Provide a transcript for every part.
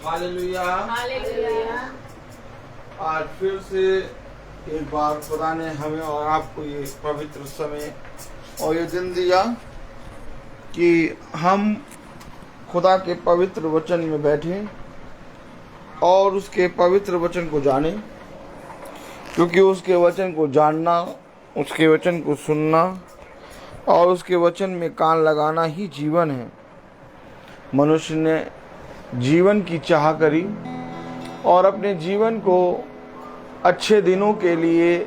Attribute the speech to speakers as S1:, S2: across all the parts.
S1: Hallelujah.
S2: Hallelujah.
S1: आज फिर से एक बार खुदा ने हमें और आपको ये पवित्र समय और ये दिन दिया कि हम खुदा के पवित्र वचन में बैठें और उसके पवित्र वचन को जानें, क्योंकि उसके वचन को जानना, उसके वचन को सुनना और उसके वचन में कान लगाना ही जीवन है। मनुष्य ने जीवन की चाह करी और अपने जीवन को अच्छे दिनों के लिए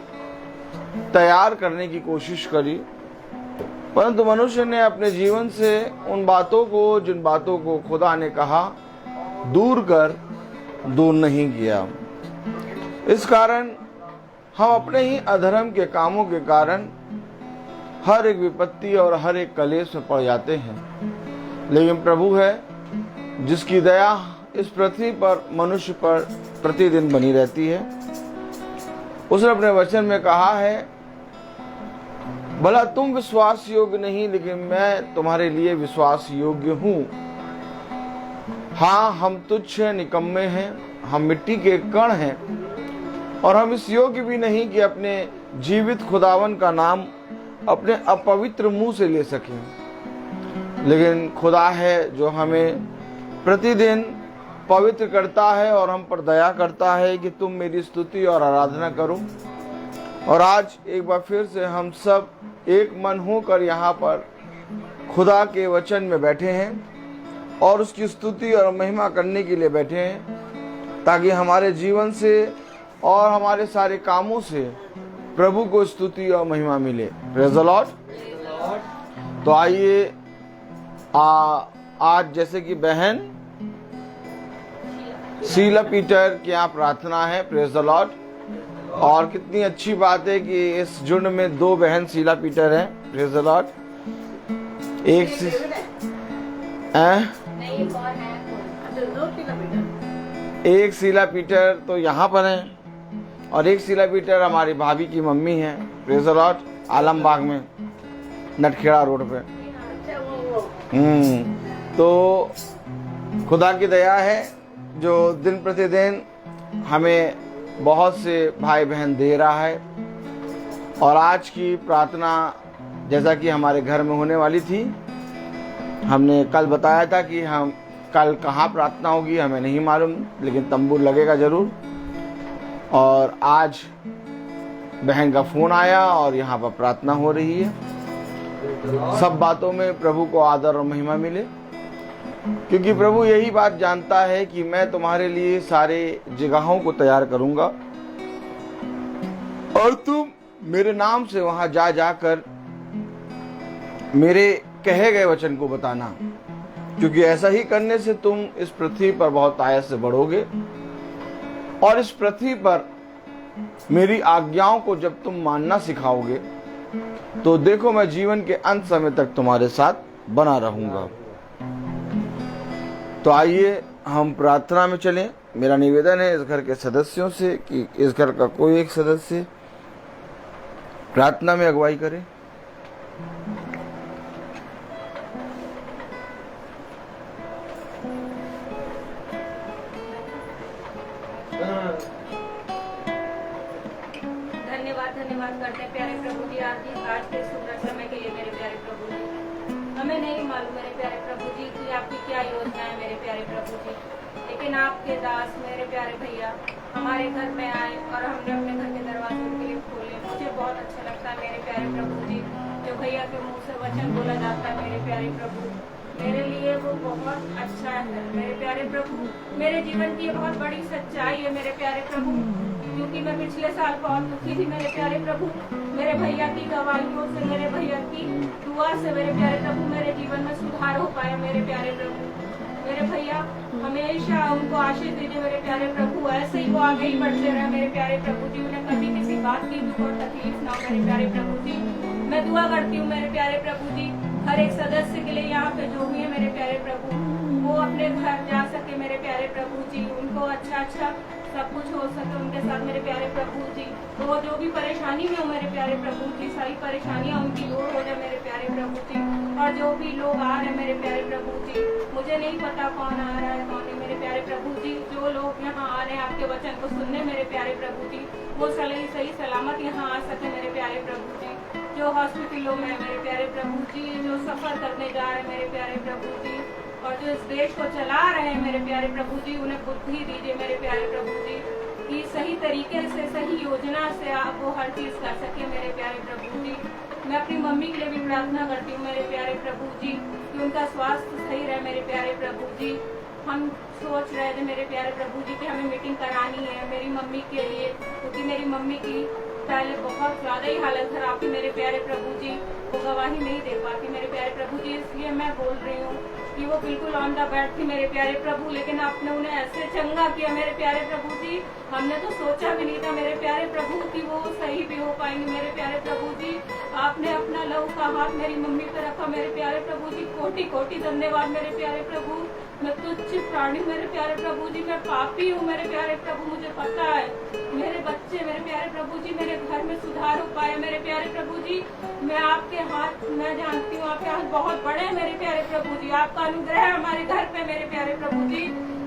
S1: तैयार करने की कोशिश करी, परंतु मनुष्य ने अपने जीवन से उन बातों को, जिन बातों को खुदा ने कहा, दूर नहीं किया। इस कारण हम अपने ही अधर्म के कामों के कारण हर एक विपत्ति और हर एक कलेश में पड़ जाते हैं। लेकिन प्रभु है जिसकी दया इस पृथ्वी पर मनुष्य पर प्रतिदिन बनी रहती है। उसने अपने वचन में कहा है, भला तुम विश्वास योग्य नहीं, लेकिन मैं तुम्हारे लिए विश्वास योग्य हूँ। हाँ, हम तुच्छ हैं, निकम्मे हैं, हम मिट्टी के कण हैं और हम इस योग्य भी नहीं कि अपने जीवित खुदावन का नाम अपने अपवित्र मुंह से ले सकें। लेकिन खुदा है जो हमें प्रतिदिन पवित्र करता है और हम पर दया करता है कि तुम मेरी स्तुति और आराधना करो। और आज एक बार फिर से हम सब एक मन होकर यहाँ पर खुदा के वचन में बैठे हैं और उसकी स्तुति और महिमा करने के लिए बैठे हैं, ताकि हमारे जीवन से और हमारे सारे कामों से प्रभु को स्तुति और महिमा मिले। Praise the Lord. तो आइए, आज जैसे कि बहन शीला पीटर की यहाँ प्रार्थना है। Praise the Lord. और कितनी अच्छी बात है कि इस झुंड में दो बहन शीला पीटर हैं। Praise the Lord. एक शीला पीटर तो यहाँ पर है और एक शीला पीटर हमारी भाभी की मम्मी है। Praise the Lord. आलमबाग में नटखेड़ा रोड पे। तो खुदा की दया है जो दिन प्रतिदिन हमें बहुत से भाई बहन दे रहा है। और आज की प्रार्थना जैसा कि हमारे घर में होने वाली थी, हमने कल बताया था कि हम कल कहाँ प्रार्थना होगी हमें नहीं मालूम, लेकिन तंबू लगेगा जरूर। और आज बहन का फोन आया और यहाँ पर प्रार्थना हो रही है। सब बातों में प्रभु को आदर और महिमा मिले, क्योंकि प्रभु यही बात जानता है कि मैं तुम्हारे लिए सारे जगहों को तैयार करूंगा और तुम मेरे नाम से वहां जाकर मेरे कहे गए वचन को बताना, क्योंकि ऐसा ही करने से तुम इस पृथ्वी पर बहुत आयत से बढ़ोगे और इस पृथ्वी पर मेरी आज्ञाओं को जब तुम मानना सिखाओगे तो देखो मैं जीवन के अंत समय तक तुम्हारे साथ बना रहूंगा। तो आइए हम प्रार्थना में चलें। मेरा निवेदन है इस घर के सदस्यों से कि इस घर का कोई एक सदस्य प्रार्थना में अगुवाई करे।
S2: धन्यवाद करते हैं प्यारे प्रभु जी आज के सुंदर समय के लिए। मेरे प्यारे प्रभु जी, हमें नहीं मालूम मेरे प्यारे प्रभु जी कि आपकी क्या योजना है मेरे प्यारे प्रभु जी, लेकिन आपके दास मेरे प्यारे भैया हमारे घर में आए और हमने अपने घर के दरवाजे उनके लिए खोले। मुझे बहुत अच्छा लगता है मेरे प्यारे प्रभु जी, जो भैया के मुंह से वचन बोला जाता है मेरे प्यारे प्रभु, मेरे लिए वो बहुत अच्छा है मेरे प्यारे प्रभु। मेरे जीवन की बहुत बड़ी सच्चाई है मेरे प्यारे प्रभु, क्योंकि मैं पिछले साल बहुत दुखी थी मेरे प्यारे प्रभु। मेरे भैया की गवाहियों से, मेरे भैया की दुआ से मेरे प्यारे प्रभु मेरे जीवन में सुधार हो पाया मेरे प्यारे प्रभु। मेरे भैया हमेशा उनको आशीष दीजिए मेरे प्यारे प्रभु, ऐसे ही वो आगे ही बढ़ते रहे मेरे प्यारे प्रभु जी। उन्हें कभी किसी बात की दुख और तकलीफ ना हो मेरे प्यारे प्रभु जी। मैं दुआ करती हूँ मेरे प्यारे प्रभु जी, हर एक सदस्य के लिए यहाँ पे जो भी है मेरे प्यारे प्रभु, वो अपने घर जा सके मेरे प्यारे प्रभु जी, उनको अच्छा सब कुछ हो सके उनके साथ मेरे प्यारे प्रभु जी। तो वो जो भी परेशानी में हो मेरे प्यारे प्रभु जी, सारी परेशानियां उनकी दूर हो जाए मेरे प्यारे प्रभु जी। और जो भी लोग आ रहे हैं मेरे प्यारे प्रभु जी, मुझे नहीं पता कौन आ रहा है कौन नहीं मेरे प्यारे प्रभु जी, रहे हैं आपके वचन को सुनने मेरे प्यारे प्रभु जी, वो सही सलामत यहाँ आ सके मेरे प्यारे प्रभु जी। जो हॉस्पिटलों में मेरे प्यारे प्रभु जी, जो सफर करने जा रहे हैं मेरे प्यारे प्रभु जी, और जो इस देश को चला रहे हैं मेरे प्यारे प्रभु जी, उन्हें बुद्धि दीजिए मेरे प्यारे प्रभु जी, कि सही तरीके से सही योजना से आप वो हर चीज कर सके मेरे प्यारे प्रभु जी। मैं अपनी मम्मी के लिए भी प्रार्थना करती हूँ मेरे प्यारे प्रभु जी, कि उनका स्वास्थ्य सही रहे मेरे प्यारे प्रभु जी। हम सोच रहे थे मेरे प्यारे प्रभु जी कि हमें मीटिंग करानी है मेरी मम्मी के लिए, क्योंकि मेरी मम्मी की पहले बहुत ज्यादा ही हालत खराब थी मेरे प्यारे प्रभु जी, वो गवाही नहीं दे पाती मेरे प्यारे प्रभु जी। इसलिए मैं बोल रही हूँ कि वो बिल्कुल ऑन द बेड थी मेरे प्यारे प्रभु, लेकिन आपने उन्हें ऐसे चंगा किया मेरे प्यारे प्रभु जी, हमने तो सोचा भी नहीं था मेरे प्यारे प्रभु कि वो सही भी हो पाएंगे मेरे प्यारे प्रभु जी। आपने अपना लहू का हाथ मेरी मम्मी पे रखा मेरे प्यारे प्रभु जी, कोटि कोटि धन्यवाद मेरे प्यारे प्रभु। मैं तुच्छ प्राणी मेरे प्यारे प्रभु जी, मैं पापी हूँ मेरे प्यारे प्रभु, मुझे पता है। मेरे बच्चे मेरे प्यारे प्रभु जी, मेरे घर में सुधार हो पाए मेरे प्यारे प्रभु जी। मैं आपके हाथ, मैं जानती हूँ आपके हाथ बहुत बड़े हैं मेरे प्यारे प्रभु जी, आपका अनुग्रह है हमारे घर पे मेरे प्यारे प्रभु जी।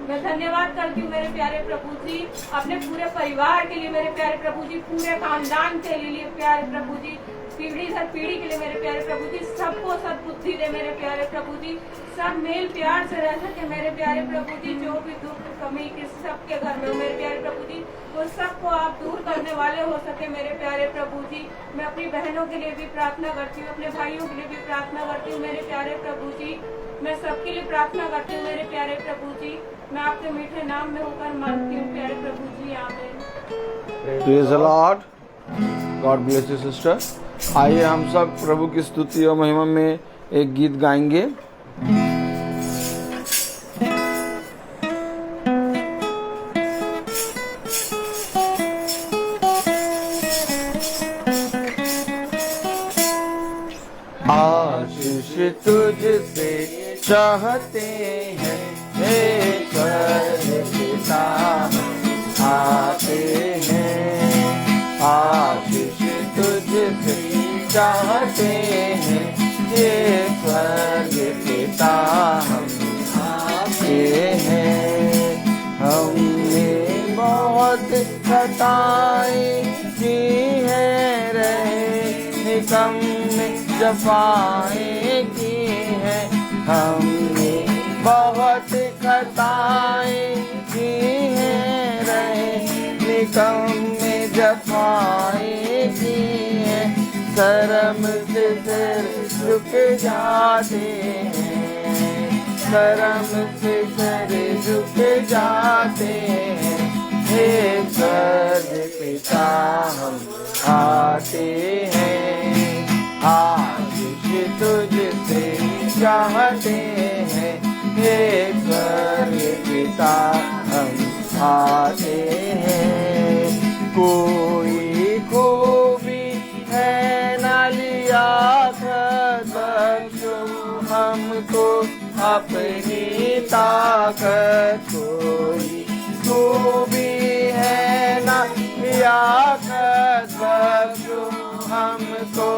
S2: मैं धन्यवाद करती हूँ मेरे प्यारे प्रभु जी, अपने पूरे परिवार के लिए मेरे प्यारे प्रभु जी, पूरे खानदान के लिए प्यारे प्रभु जी, पीढ़ी दर पीढ़ी के लिए मेरे प्यारे प्रभु जी, सबको सद्बुद्धि दे मेरे प्यारे प्रभु जी, सब मेल प्यार से रह सके मेरे प्यारे प्रभु जी। जो भी दुख कमी किस सबके घर में हो मेरे प्यारे प्रभु जी, वो सबको आप दूर करने वाले हो सके मेरे प्यारे प्रभु जी। मैं अपनी बहनों के लिए भी प्रार्थना करती हूँ, अपने भाइयों के लिए भी प्रार्थना करती हूँ मेरे प्यारे प्रभु जी। मैं सबके लिए प्रार्थना करती हूँ मेरे प्यारे प्रभु जी। मैं आपके मीठे नाम में होकर मांगती हूँ प्यारे प्रभु जी, आमीन।
S1: Praise the Lord, God bless you sister. आइए हम सब प्रभु की स्तुति और महिमा में एक गीत गाएंगे। आशीष तुझसे चाहते हैं हे स्वर्ग पिता, आते हैं। आशीष तुझसे चाहते हैं हे स्वर्ग पिता, हम आते हैं। हमने बहुत खताएं की हैं, रहे निकम जफाएं की हैं। हमने बहुत खताएं की हैं, रहे निकम्मे जफाएं की हैं। शर्म से सिर झुक जाते हैं, शर्म से सिर झुक जाते हैं। हे स्वर्ग पिता हम आते हैं, आशीष तुझसे चाहते हैं। हे स्वर्ग पिता हम आते हैं। कोई खूबी है ना लिया बख्शो हमको अपनी ताकत। कोई खूबी है ना लिया बख्शो हमको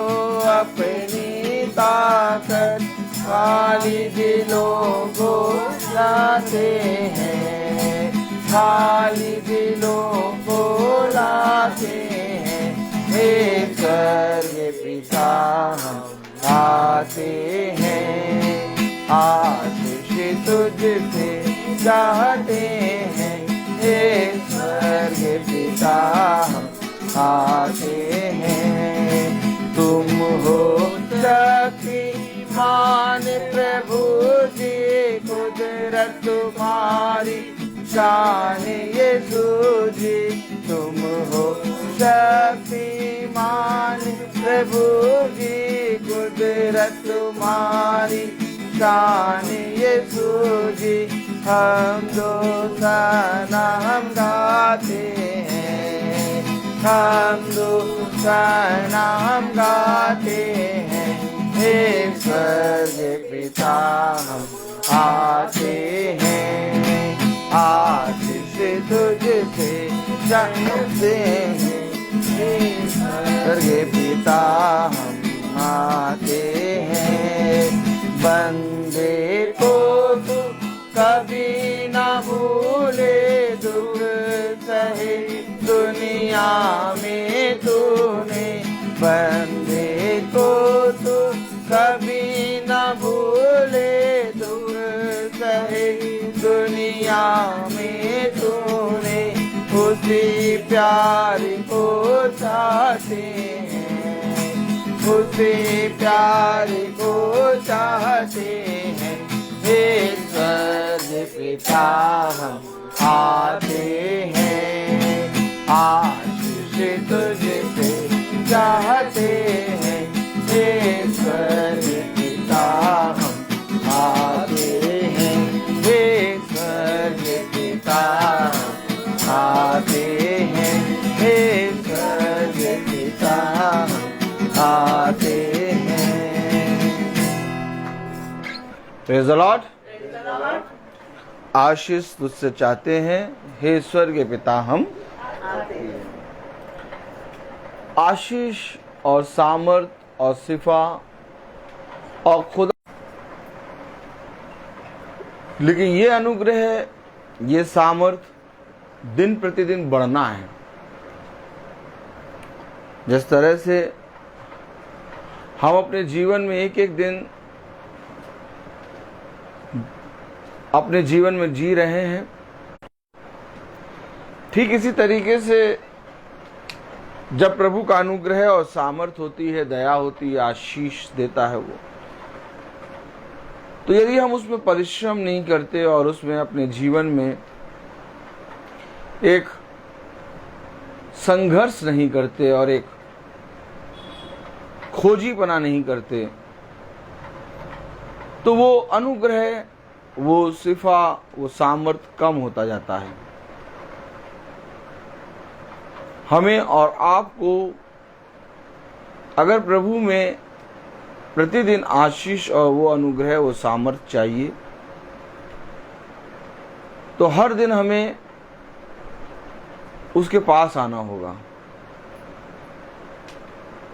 S1: अपनी ताकत। खाली दिलों को लाते हैं, खाली दिलों को लाते हैं। हे स्वर्ग पिता हम आते हैं, आशीष तुझसे चाहते हैं। हे स्वर्ग पिता हम आते हैं। तुम हो शक्तिमान प्रभु जी, कुदरत तुम्हारी शान यीशु जी। तुम हो शक्तिमान प्रभु जी, कुदरत तुम्हारी शान यीशु जी। हम दो सना हम गाते हैं, हम दो सना हम गाते हैं। हे स्वर्ग पिता हम आते हैं, आशीष तुझसे चाहते हैं। हे स्वर्ग पिता हम आते हैं। बंदे को तू कभी ना भूले, दुख सही दुनिया में तूने, बंदे को तू कभी न भूले, दूर सही दुनिया में तूने, उसी प्यार को चाहते हैं, उसी प्यार को चाहते हैं। हे स्वर्ग पिता हम आते हैं, आशीष तुझसे चाहते हैं। हे स्वर्ग पिता हम आते हैं, हे स्वर्ग पिता हम आते हैं, हे स्वर्ग पिता हम आते हैं। Praise the Lord. आशीष तुझसे चाहते हैं, हे स्वर्ग पिता हम आते हैं। आशीष और सामर्थ और सिफा और खुदा, लेकिन ये अनुग्रह, ये सामर्थ दिन प्रतिदिन बढ़ना है। जिस तरह से हम अपने जीवन में एक एक दिन अपने जीवन में जी रहे हैं, ठीक इसी तरीके से जब प्रभु का अनुग्रह और सामर्थ होती है, दया होती है, आशीष देता है वो, तो यदि हम उसमें परिश्रम नहीं करते और उसमें अपने जीवन में एक संघर्ष नहीं करते और एक खोजीपना नहीं करते, तो वो अनुग्रह, वो सिफा, वो सामर्थ कम होता जाता है। हमें और आपको अगर प्रभु में प्रतिदिन आशीष और वो अनुग्रह, वो सामर्थ चाहिए, तो हर दिन हमें उसके पास आना होगा।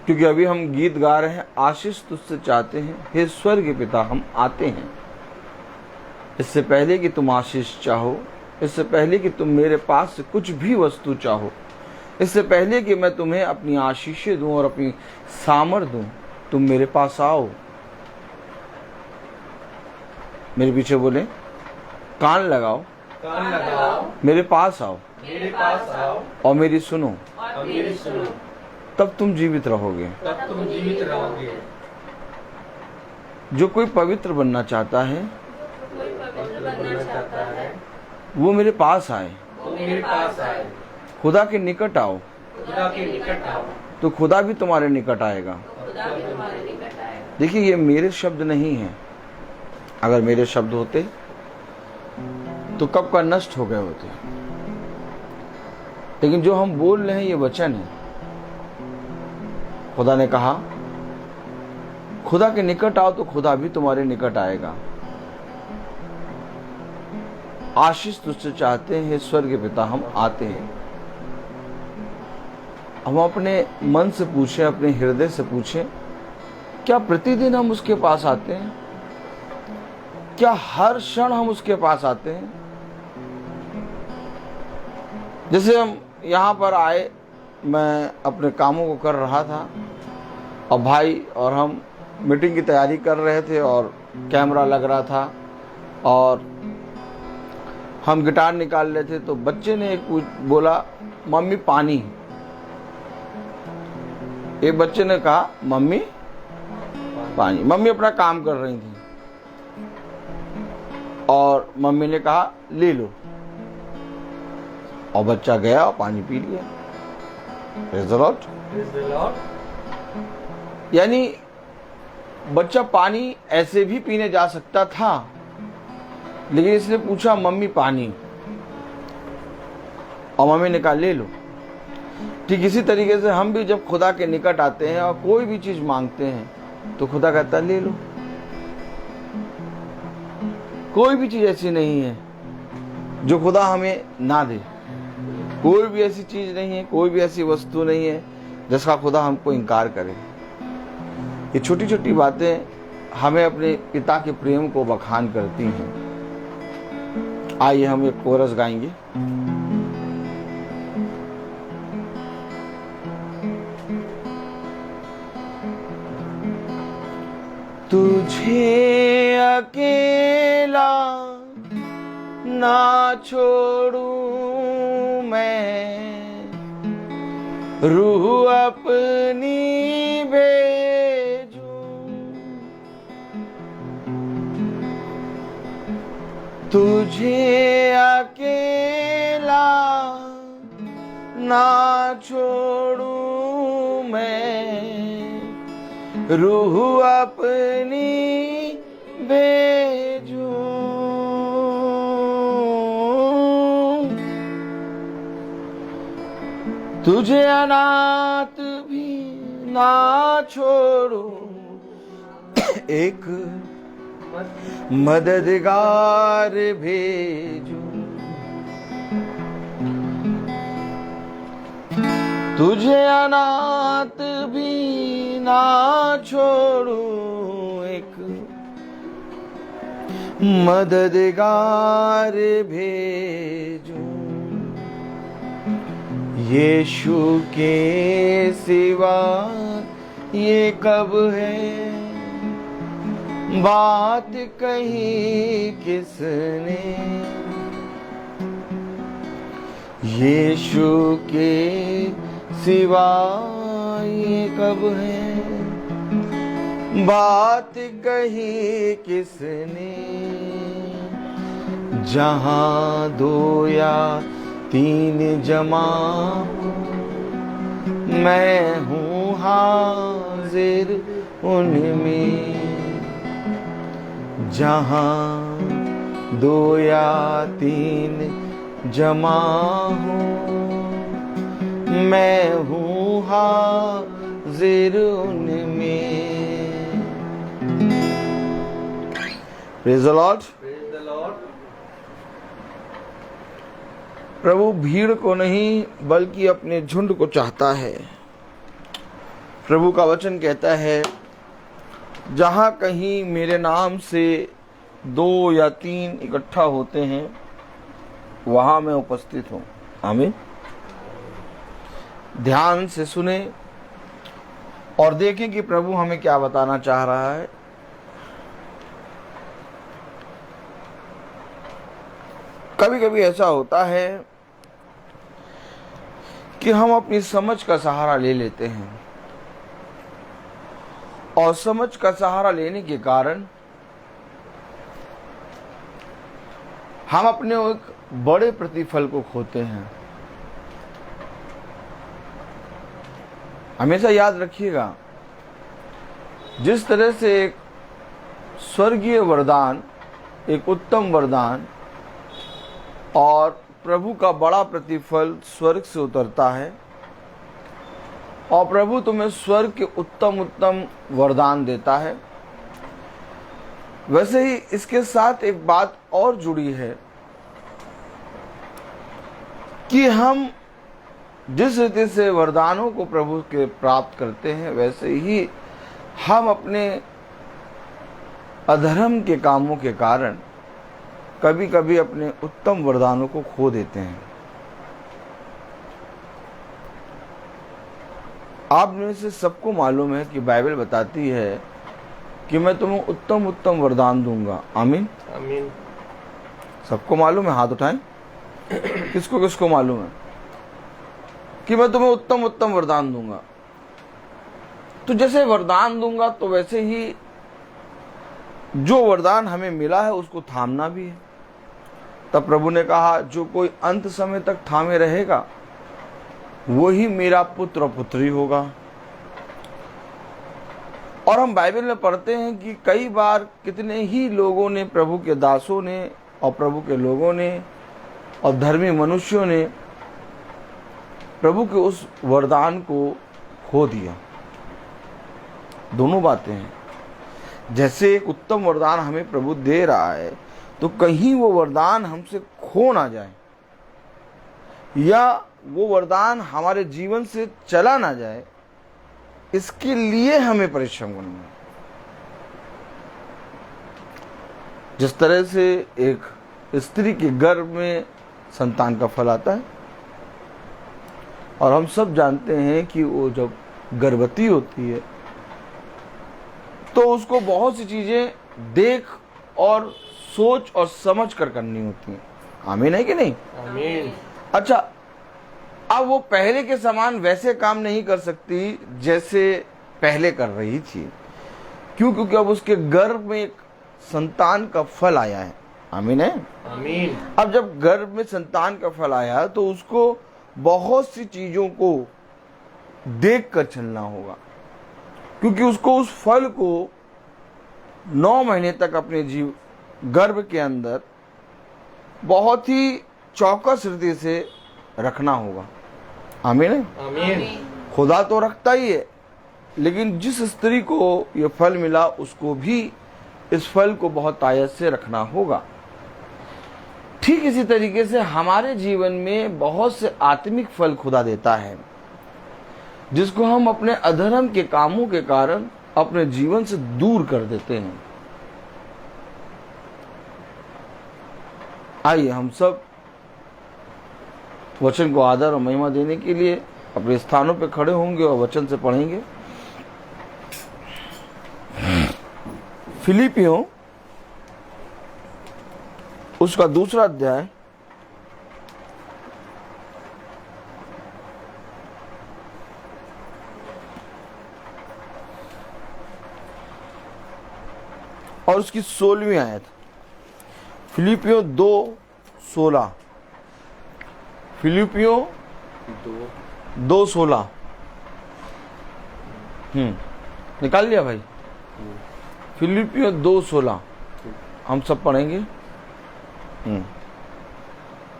S1: क्योंकि अभी हम गीत गा रहे हैं, आशीष तुझसे चाहते हैं, हे स्वर्ग पिता हम आते हैं। इससे पहले कि तुम आशीष चाहो, इससे पहले कि तुम मेरे पास से कुछ भी वस्तु चाहो, इससे पहले कि मैं तुम्हें अपनी आशीषें दूं और अपनी सामर्थ दूं, तुम मेरे पास आओ। मेरे पीछे बोले, कान लगाओ,
S3: कान लगाओ,
S1: मेरे पास आओ,
S3: मेरे पास आओ
S1: और मेरी सुनो,
S3: और मेरी सुनो,
S1: तब तुम जीवित रहोगे।
S3: तब तुम जीवित रहोगे।
S1: जो कोई पवित्र बनना चाहता है,
S2: कोई पवित्र बनना चाहता है,
S1: वो मेरे पास आए,
S3: वो मेरे पास आए,
S1: खुदा के निकट आओ,
S3: खुदा के निकट आओ,
S1: तो खुदा भी तुम्हारे निकट आएगा।
S2: खुदा भी तुम्हारे निकट आएगा।
S1: देखिए, ये मेरे शब्द नहीं हैं। अगर मेरे शब्द होते तो कब का नष्ट हो गए होते, लेकिन जो हम बोल रहे हैं ये वचन है। खुदा ने कहा, खुदा के निकट आओ तो खुदा भी तुम्हारे निकट आएगा। आशीष तुझसे चाहते हैं, स्वर्ग पिता हम आते हैं। हम अपने मन से पूछें, अपने हृदय से पूछें, क्या प्रतिदिन हम उसके पास आते हैं? क्या हर क्षण हम उसके पास आते हैं? जैसे हम यहाँ पर आए, मैं अपने कामों को कर रहा था और भाई और हम मीटिंग की तैयारी कर रहे थे और कैमरा लग रहा था और हम गिटार निकाल रहे थे, तो बच्चे ने एक बोला, मम्मी पानी। एक बच्चे ने कहा, मम्मी पानी। मम्मी अपना काम कर रही थी और मम्मी ने कहा, ले लो, और बच्चा गया और पानी पी लिया। Praise the Lord।
S3: Praise the Lord।
S1: यानी बच्चा पानी ऐसे भी पीने जा सकता था, लेकिन इसने पूछा, मम्मी पानी, और मम्मी ने कहा, ले लो। ठीक इसी तरीके से हम भी जब खुदा के निकट आते हैं और कोई भी चीज मांगते हैं तो खुदा कहता है, ले लो। कोई भी चीज ऐसी नहीं है जो खुदा हमें ना दे। कोई भी ऐसी चीज नहीं है, कोई भी ऐसी वस्तु नहीं है जिसका खुदा हमको इनकार करे। ये छोटी छोटी बातें हमें अपने पिता के प्रेम को बखान करती हैं। आइए हम एक कोरस गाएंगे। तुझे अकेला ना छोड़ूं मैं, रूह अपनी भेजूं। तुझे अकेला ना छोड़ूं मैं, रूह अपनी भेजूं। तुझे अनाथ भी ना छोड़ूं, एक मददगार भेजूं। तुझे अनाथ भी ना छोड़ूं, एक मददगार भेजूं। यीशु के सिवा ये कब है बात कही किसने, यीशु के सिवा ये कब है बात कही किसने। जहां 2 या 3 जमा मैं हूँ हाजिर उनमें। जहां 2 या 3 जमा हूँ मैं हूँ हाजिर उनमें। Praise the Lord.
S3: Praise the Lord.
S1: प्रभु भीड़ को नहीं बल्कि अपने झुंड को चाहता है। प्रभु का वचन कहता है, जहां कहीं मेरे नाम से 2 या 3 इकट्ठा होते हैं वहां मैं उपस्थित हूं। आमीन। ध्यान से सुने और देखें कि प्रभु हमें क्या बताना चाह रहा है। कभी कभी ऐसा होता है कि हम अपनी समझ का सहारा ले लेते हैं और समझ का सहारा लेने के कारण हम अपने एक बड़े प्रतिफल को खोते हैं। हमेशा याद रखिएगा, जिस तरह से एक स्वर्गीय वरदान, एक उत्तम वरदान और प्रभु का बड़ा प्रतिफल स्वर्ग से उतरता है और प्रभु तुम्हें स्वर्ग के उत्तम उत्तम वरदान देता है, वैसे ही इसके साथ एक बात और जुड़ी है कि हम जिस रीति से वरदानों को प्रभु के प्राप्त करते हैं, वैसे ही हम अपने अधर्म के कामों के कारण कभी कभी अपने उत्तम वरदानों को खो देते हैं। आप में से सबको मालूम है कि बाइबल बताती है कि मैं तुम्हें उत्तम उत्तम वरदान दूंगा। आमीन।
S3: आमीन।
S1: सबको मालूम है? हाथ उठाएं। किसको किसको मालूम है कि मैं तुम्हें उत्तम उत्तम वरदान दूंगा? तो जैसे वरदान दूंगा तो वैसे ही जो वरदान हमें मिला है उसको थामना भी है। तब प्रभु ने कहा, जो कोई अंत समय तक थामे रहेगा वो ही मेरा पुत्र और पुत्री होगा। और हम बाइबल में पढ़ते हैं कि कई बार कितने ही लोगों ने, प्रभु के दासों ने और प्रभु के लोगों ने और धर्मी मनुष्यों ने प्रभु के उस वरदान को खो दिया। दोनों बातें हैं। जैसे एक उत्तम वरदान हमें प्रभु दे रहा है तो कहीं वो वरदान हमसे खो ना जाए या वो वरदान हमारे जीवन से चला ना जाए, इसके लिए हमें परिश्रम करना है। जिस तरह से एक स्त्री के गर्भ में संतान का फल आता है और हम सब जानते हैं कि वो जब गर्भवती होती है तो उसको बहुत सी चीजें देख और सोच और समझ कर करनी होती हैं। आमीन है कि नहीं?
S3: आमीन।
S1: अच्छा, अब वो पहले के समान वैसे काम नहीं कर सकती जैसे पहले कर रही थी। क्यों? क्योंकि अब उसके गर्भ में एक संतान का फल आया है। आमीन है?
S3: आमीन।
S1: अब जब गर्भ में संतान का फल आया तो उसको बहुत सी चीजों को देख कर चलना होगा, क्योंकि उसको उस फल को 9 महीने तक अपने जीव गर्भ के अंदर बहुत ही चौकस हृदय से रखना होगा। आमीन है?
S3: आमीन।
S1: खुदा तो रखता ही है, लेकिन जिस स्त्री को यह फल मिला उसको भी इस फल को बहुत आयत से रखना होगा। ठीक इसी तरीके से हमारे जीवन में बहुत से आत्मिक फल खुदा देता है, जिसको हम अपने अधर्म के कामों के कारण अपने जीवन से दूर कर देते हैं। आइए हम सब वचन को आदर और महिमा देने के लिए अपने स्थानों पर खड़े होंगे और वचन से पढ़ेंगे। फिलिपियों उसका 2 अध्याय और उसकी 16वीं आयत। फिलिपियों 2:16। फिलिपियों 2:16 निकाल लिया भाई? फिलिपियों 2:16 हम सब पढ़ेंगे।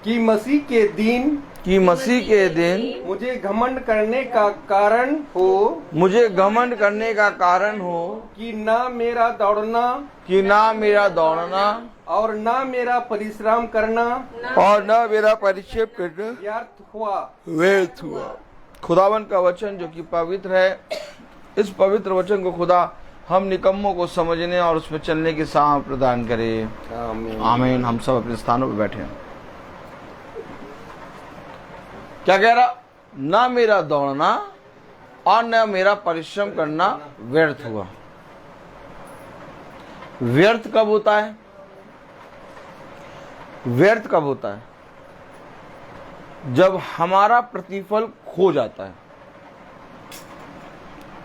S3: कि मसीह के दिन
S1: कि मसीह के दिन
S3: मुझे घमंड करने का कारण हो,
S1: मुझे घमंड करने का कारण हो,
S3: कि ना मेरा दौड़ना
S1: कि ना मेरा दौड़ना
S3: और ना मेरा परिश्रम करना
S1: और न मेरा परिश्रम करना
S3: व्यर्थ हुआ।
S1: व्यर्थ हुआ। खुदावन का वचन जो कि पवित्र है, इस पवित्र वचन को खुदा हम निकम्मों को समझने और उसमें चलने की सामर्थ प्रदान करे।
S3: आमीन।
S1: आमीन। हम सब अपने स्थानों पर बैठे हैं। क्या कह रहा? ना मेरा दौड़ना और न मेरा परिश्रम करना व्यर्थ हुआ। व्यर्थ कब होता है? व्यर्थ कब होता है? जब हमारा प्रतिफल खो जाता है।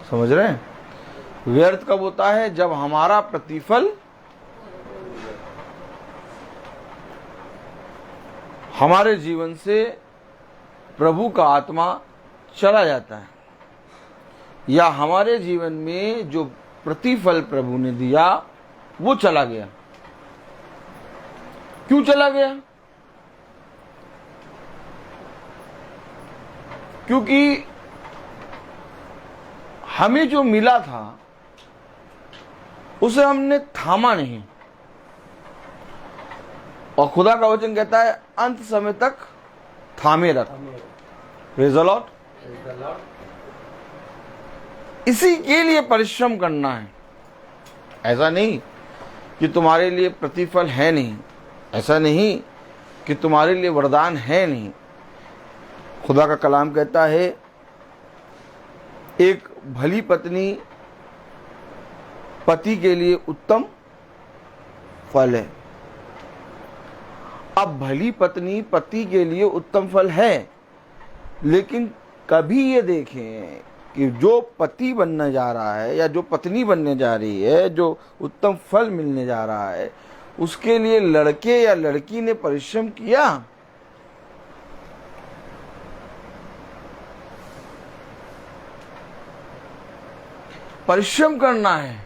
S1: समझ रहे हैं? व्यर्थ कब होता है? जब हमारा प्रतिफल हमारे जीवन से प्रभु का आत्मा चला जाता है, या हमारे जीवन में जो प्रतिफल प्रभु ने दिया वो चला गया। क्यों चला गया? क्योंकि हमें जो मिला था उसे हमने थामा नहीं। और खुदा का वचन कहता है अंत समय तक थामे रख। Praise the Lord. इसी के लिए परिश्रम करना है। ऐसा नहीं कि तुम्हारे लिए प्रतिफल है नहीं, ऐसा नहीं कि तुम्हारे लिए वरदान है नहीं। खुदा का कलाम कहता है एक भली पत्नी पति के लिए उत्तम फल है। अब भली पत्नी पति के लिए उत्तम फल है, लेकिन कभी ये देखें कि जो पति बनने जा रहा है या जो पत्नी बनने जा रही है, जो उत्तम फल मिलने जा रहा है, उसके लिए लड़के या लड़की ने परिश्रम किया? परिश्रम करना है,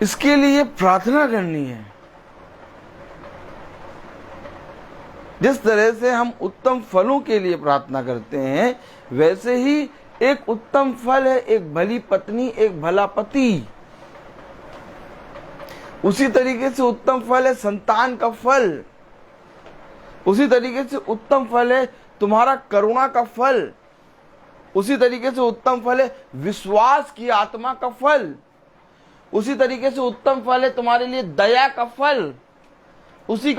S1: इसके लिए प्रार्थना करनी है। जिस तरह से हम उत्तम फलों के लिए प्रार्थना करते हैं, वैसे ही एक उत्तम फल है एक भली पत्नी, एक भला पति। उसी तरीके से उत्तम फल है संतान का फल। उसी तरीके से उत्तम फल है तुम्हारा करुणा का फल। उसी तरीके से उत्तम फल है विश्वास की आत्मा का फल। उसी तरीके से उत्तम फल है तुम्हारे लिए दया का फल। उसी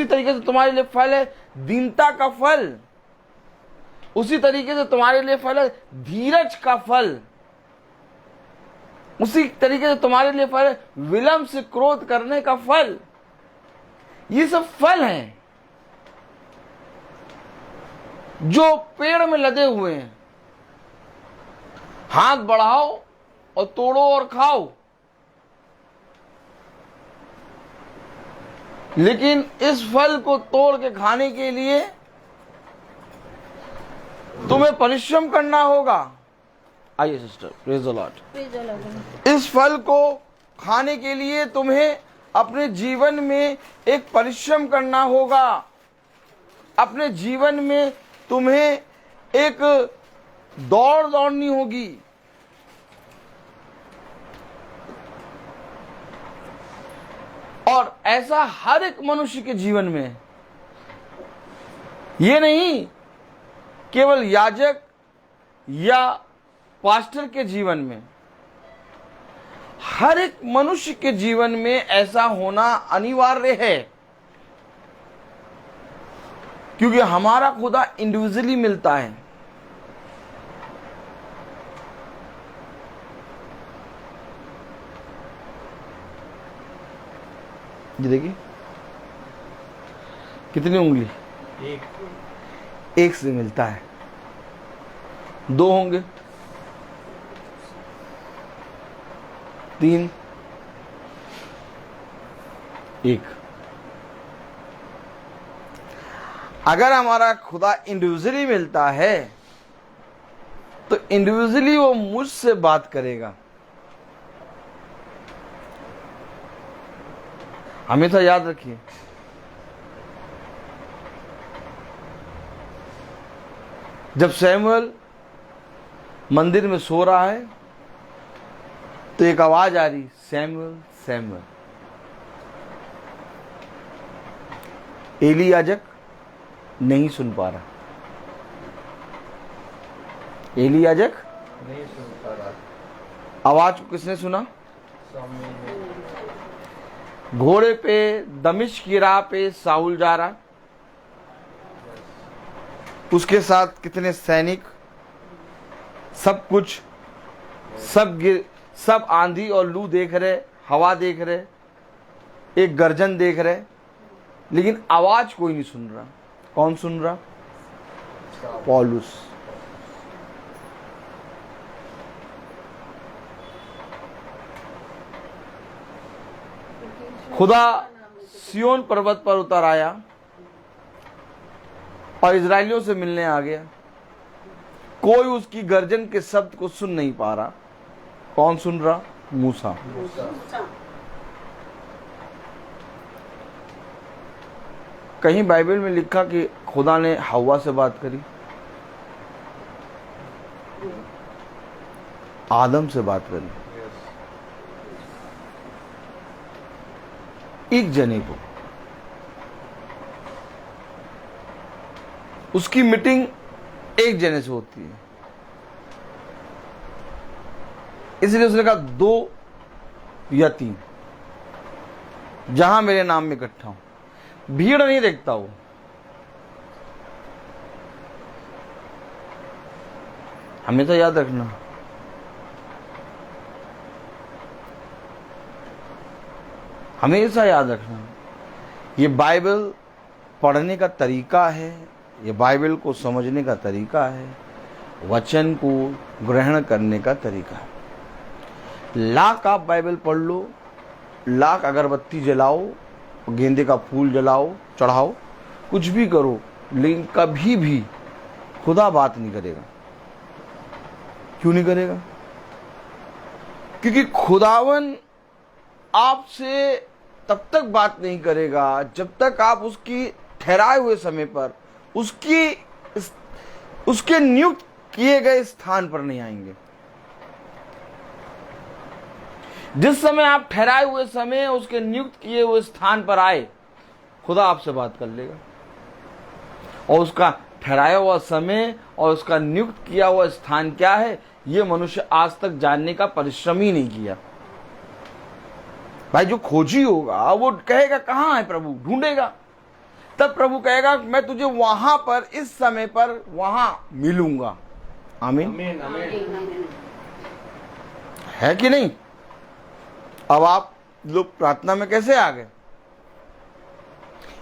S1: तरीके से तुम्हारे लिए फल है दीनता का फल। उसी तरीके से तुम्हारे लिए फल है धीरज का फल। उसी तरीके से तुम्हारे लिए फल है, विलंब से क्रोध करने का फल। ये सब फल हैं जो पेड़ में लदे हुए हैं। हाथ बढ़ाओ और तोड़ो और खाओ, लेकिन इस फल को तोड़ के खाने के लिए तुम्हें परिश्रम करना होगा। आइए सिस्टर, प्रेज द लॉर्ड। इस फल को खाने के लिए तुम्हें अपने जीवन में एक परिश्रम करना होगा। अपने जीवन में तुम्हें एक दौड़ दौड़नी होगी। और ऐसा हर एक मनुष्य के जीवन में है। ये नहीं केवल याजक या पास्टर के जीवन में, हर एक मनुष्य के जीवन में ऐसा होना अनिवार्य है, क्योंकि हमारा खुदा इंडिविजुअली मिलता है। ये देखिए कितनी उंगली, एक से मिलता है। दो होंगे, तीन, एक। अगर हमारा खुदा इंडिविजुअली मिलता है तो इंडिविजुअली वो मुझसे बात करेगा। हमेशा याद रखिए, जब सैमुअल मंदिर में सो रहा है तो एक आवाज आ रही, सैमुअल सैमुअल। एली याजक नहीं सुन पा रहा, एली याजक
S3: नहीं सुन पा रहा।
S1: आवाज को किसने सुना? घोड़े पे दमिश्क की राह पे साउल जा रहा, उसके साथ कितने सैनिक, सब कुछ, सब आंधी और लू देख रहे, हवा देख रहे, एक गर्जन देख रहे, लेकिन आवाज कोई नहीं सुन रहा। कौन सुन रहा? पौलुस। खुदा सियोन पर्वत पर उतर आया और इजरायलियों से मिलने आ गया। कोई उसकी गर्जन के शब्द को सुन नहीं पा रहा। कौन सुन रहा? मूसा। कहीं बाइबल में लिखा कि खुदा ने हव्वा से बात करी, आदम से बात करी, एक जने को। उसकी मीटिंग एक जने से होती है, इसलिए उसने कहा 2 या 3 जहां मेरे नाम में इकट्ठा हूं। भीड़ नहीं देखता वो, हमें तो याद रखना। हमेशा याद रखना, ये बाइबल पढ़ने का तरीका है, ये बाइबल को समझने का तरीका है, वचन को ग्रहण करने का तरीका है। लाख आप बाइबल पढ़ लो, लाख अगरबत्ती जलाओ, गेंदे का फूल जलाओ, चढ़ाओ, कुछ भी करो, लेकिन कभी भी खुदा बात नहीं करेगा। क्यों नहीं करेगा? क्योंकि खुदावन आपसे तब तक बात नहीं करेगा जब तक आप उसकी ठहराए हुए समय पर, उसके नियुक्त किए गए स्थान पर नहीं आएंगे। जिस समय आप ठहराए हुए समय उसके नियुक्त किए हुए स्थान पर आए, खुदा आपसे बात कर लेगा। और उसका ठहराया हुआ समय और उसका नियुक्त किया हुआ स्थान क्या है, ये मनुष्य आज तक जानने का परिश्रम ही नहीं किया। भाई जो खोजी होगा वो कहेगा कहां है प्रभु, ढूंढेगा, तब प्रभु कहेगा मैं तुझे वहां पर इस समय पर वहां मिलूंगा। आमीन।
S3: आमीन, आमीन।
S1: है कि नहीं? अब आप लोग प्रार्थना में कैसे आ गए?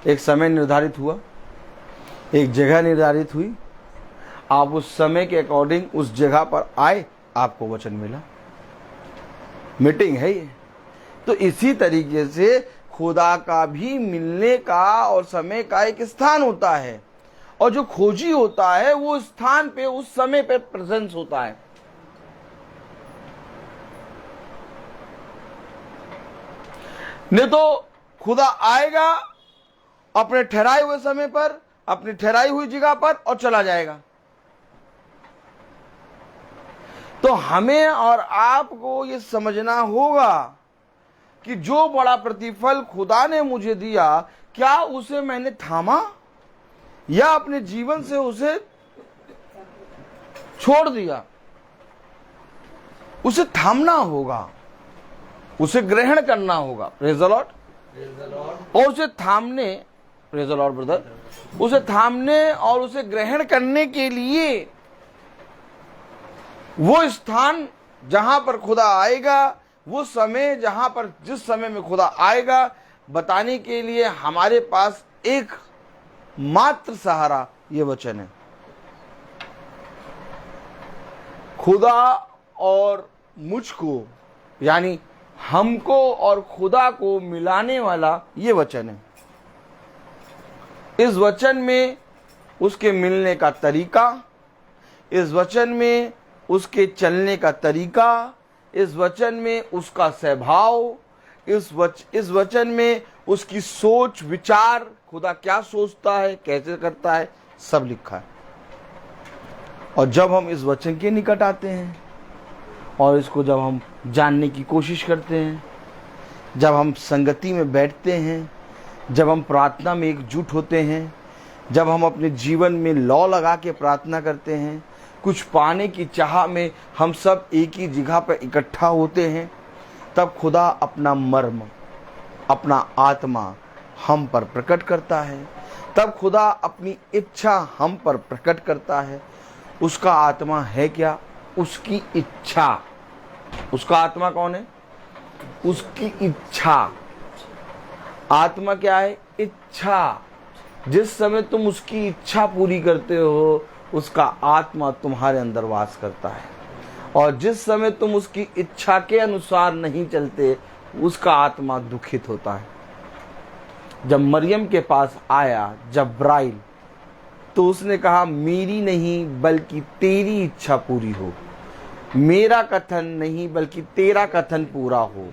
S1: एक समय निर्धारित हुआ, एक जगह निर्धारित हुई, आप उस समय के अकॉर्डिंग उस जगह पर आए, आपको वचन मिला। मीटिंग है ये। तो इसी तरीके से खुदा का भी मिलने का और समय का एक स्थान होता है, और जो खोजी होता है वो स्थान पे उस समय पे प्रेजेंस होता है। नहीं तो खुदा आएगा अपने ठहराए हुए समय पर, अपनी ठहराई हुई जगह पर, और चला जाएगा। तो हमें और आपको ये समझना होगा कि जो बड़ा प्रतिफल खुदा ने मुझे दिया, क्या उसे मैंने थामा या अपने जीवन से उसे छोड़ दिया? उसे थामना होगा, उसे ग्रहण करना होगा। Praise the Lord. और उसे थामने, प्रेज़ द लॉर्ड ब्रदर, उसे थामने और उसे ग्रहण करने के लिए वो स्थान जहां पर खुदा आएगा, वो समय जहां पर जिस समय में खुदा आएगा, बताने के लिए हमारे पास एक मात्र सहारा ये वचन है। खुदा और मुझको, यानी हमको और खुदा को मिलाने वाला ये वचन है। इस वचन में उसके मिलने का तरीका, इस वचन में उसके चलने का तरीका, इस वचन में उसका स्वभाव, इस वचन में उसकी सोच विचार, खुदा क्या सोचता है, कैसे करता है, सब लिखा है। और जब हम इस वचन के निकट आते हैं और इसको जब हम जानने की कोशिश करते हैं, जब हम संगति में बैठते हैं, जब हम प्रार्थना में एकजुट होते हैं, जब हम अपने जीवन में लौ लगा के प्रार्थना करते हैं, कुछ पाने की चाह में हम सब एक ही जगह पर इकट्ठा होते हैं, तब खुदा अपना मर्म, अपना आत्मा हम पर प्रकट करता है। तब खुदा अपनी इच्छा हम पर प्रकट करता है। उसका आत्मा है क्या? उसकी इच्छा। उसका आत्मा कौन है? उसकी इच्छा। आत्मा क्या है? इच्छा। जिस समय तुम उसकी इच्छा पूरी करते हो, उसका आत्मा तुम्हारे अंदर वास करता है। और जिस समय तुम उसकी इच्छा के अनुसार नहीं चलते, उसका आत्मा दुखित होता है। जब मरियम के पास आया जब्राइल, तो उसने कहा मेरी नहीं बल्कि तेरी इच्छा पूरी हो, मेरा कथन नहीं बल्कि तेरा कथन पूरा हो।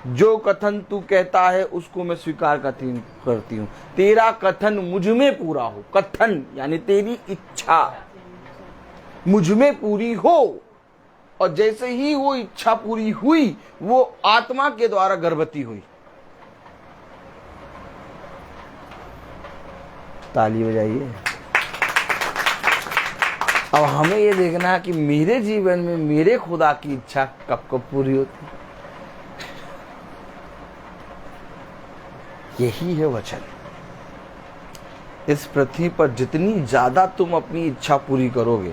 S1: जो कथन तू कहता है उसको मैं स्वीकार करती हूँ, तेरा कथन मुझ में पूरा हो। कथन यानी तेरी इच्छा मुझ में पूरी हो। और जैसे ही वो इच्छा पूरी हुई, वो आत्मा के द्वारा गर्भवती हुई। ताली बजाइए। अब हमें ये देखना है कि मेरे जीवन में मेरे खुदा की इच्छा कब कब पूरी होती। यही है वचन। इस पृथ्वी पर जितनी ज्यादा तुम अपनी इच्छा पूरी करोगे,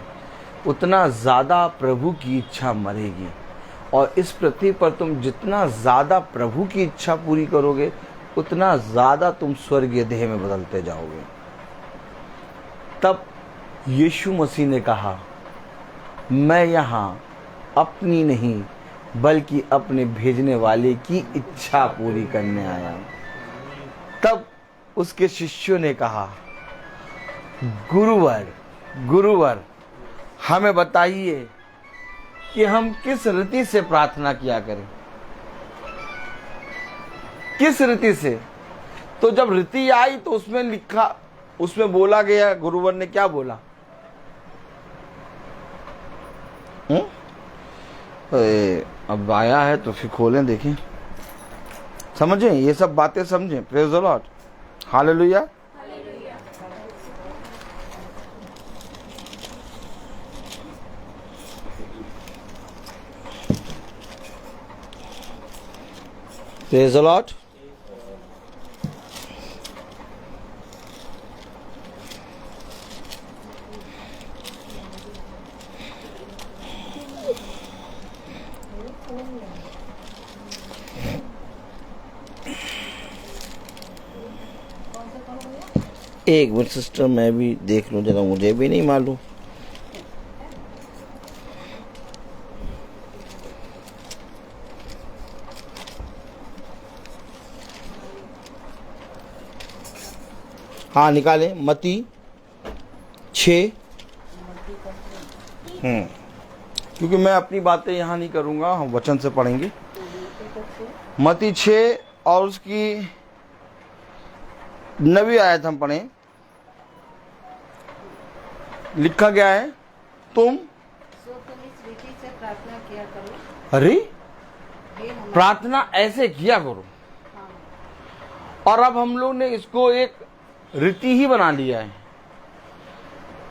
S1: उतना ज्यादा प्रभु की इच्छा मरेगी। और इस पृथ्वी पर तुम जितना ज्यादा प्रभु की इच्छा पूरी करोगे, उतना ज्यादा तुम स्वर्गीय देह में बदलते जाओगे। तब यीशु मसीह ने कहा, मैं यहाँ अपनी नहीं बल्कि अपने भेजने वाले की इच्छा पूरी करने आया हूं। तब उसके शिष्यों ने कहा, गुरुवर हमें बताइए कि हम किस रीति से प्रार्थना किया करें। किस रीति से? तो जब रीति आई तो उसमें लिखा, उसमें बोला गया, गुरुवर ने क्या बोला? अब आया है तो फिर खोलें, देखें, समझें, ये सब बातें समझें। Praise the Lord, hallelujah. Praise the Lord. एक मिनट सिस्टर, मैं भी देख लूं जरा, मुझे भी नहीं मालूम। हाँ निकाले, मती 6। क्योंकि मैं अपनी बातें यहाँ नहीं करूँगा, हम वचन से पढ़ेंगे। मती 6 और उसकी 9वीं आयत हम पढ़ें। लिखा गया है, तुम
S4: इस रीति से प्रार्थना किया करो।
S1: अरे
S4: हे हमारे
S1: प्रार्थना ऐसे किया करो, और अब हम लोग ने इसको एक रीति ही बना लिया है।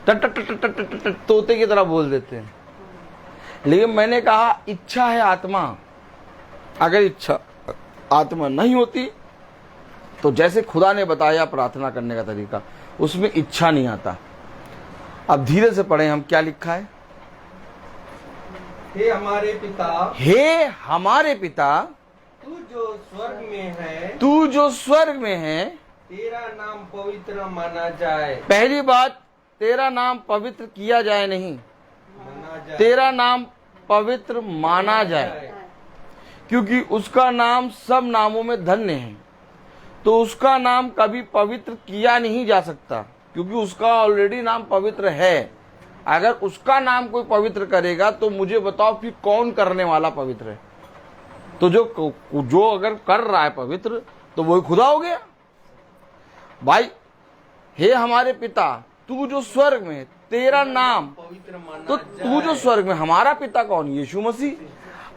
S1: टट टट टट टट टट टट तोते की तरह बोल देते हैं। लेकिन मैंने कहा इच्छा है आत्मा। अगर इच्छा आत्मा नहीं होती तो जैसे खुदा ने बताया प्रार्थना करने का तरीका, उसमें इच्छा नहीं आता। अब धीरे से पढ़ें हम, क्या लिखा है।
S3: हे हमारे पिता,
S1: हे हमारे पिता,
S3: तू जो स्वर्ग में है,
S1: तू जो स्वर्ग में है,
S3: तेरा नाम पवित्र माना जाए।
S1: पहली बात, तेरा नाम पवित्र किया जाए नहीं,
S3: माना जाए।
S1: तेरा नाम पवित्र माना जाए, क्योंकि उसका नाम सब नामों में धन्य है। तो उसका नाम कभी पवित्र किया नहीं जा सकता, क्योंकि उसका ऑलरेडी नाम पवित्र है। अगर उसका नाम कोई पवित्र करेगा तो मुझे बताओ फिर कौन करने वाला पवित्र है। तो जो अगर कर रहा है पवित्र, तो वही खुदा हो गया भाई। हे हमारे पिता, तू जो स्वर्ग में, तेरा नाम,
S3: पवित्र माना
S1: तो तू जो स्वर्ग में, हमारा पिता कौन, यीशु मसीह।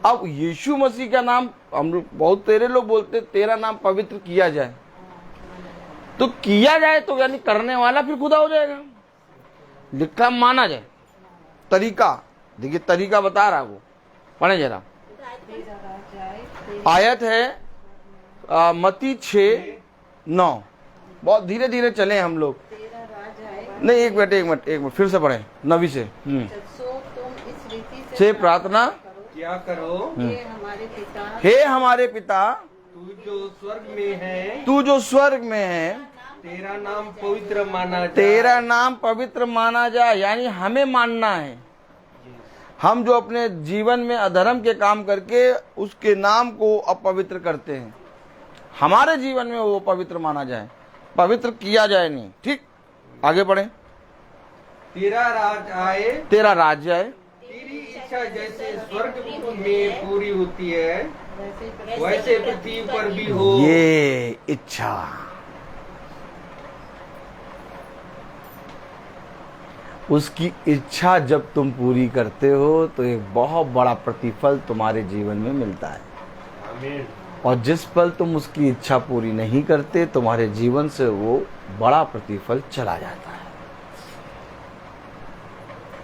S1: अब यीशु मसीह का नाम हम लोग, बहुत तेरे लोग बोलते तेरा नाम पवित्र किया जाए, तो किया जाए तो यानी करने वाला फिर खुदा हो जाएगा। लिखा माना जाए, तरीका देखिए, तरीका बता रहा वो, पढ़े जरा।
S4: तेरा राज आए,
S1: आयत है मती 6:9। बहुत धीरे धीरे चले हम लोग।
S4: तेरा राज आए।
S1: नहीं, एक मिनट फिर से पढ़े 9वीं से।
S4: सो तुम इस रीति
S1: से प्रार्थना
S3: क्या करो।
S4: हे हमारे पिता,
S1: हे हमारे पिता,
S3: तू जो स्वर्ग में है,
S1: तू जो स्वर्ग में है,
S3: तेरा नाम पवित्र माना जाए।
S1: तेरा नाम पवित्र माना जाए। यानी हमें मानना है। हम जो अपने जीवन में अधर्म के काम करके उसके नाम को अपवित्र करते हैं, हमारे जीवन में वो पवित्र माना जाए, पवित्र किया जाए नहीं। ठीक, आगे बढ़े।
S3: तेरा राज आए,
S1: तेरा राज्य आए,
S3: तेरी इच्छा जैसे स्वर्ग में पूरी होती है,
S4: वैसे
S3: वैसे पृथ्वी पर भी हो।
S1: ये इच्छा। उसकी इच्छा जब तुम पूरी करते हो तो एक बहुत बड़ा प्रतिफल तुम्हारे जीवन में मिलता है।
S3: आमीन।
S1: और जिस पल तुम उसकी इच्छा पूरी नहीं करते, तुम्हारे जीवन से वो बड़ा प्रतिफल चला जाता है।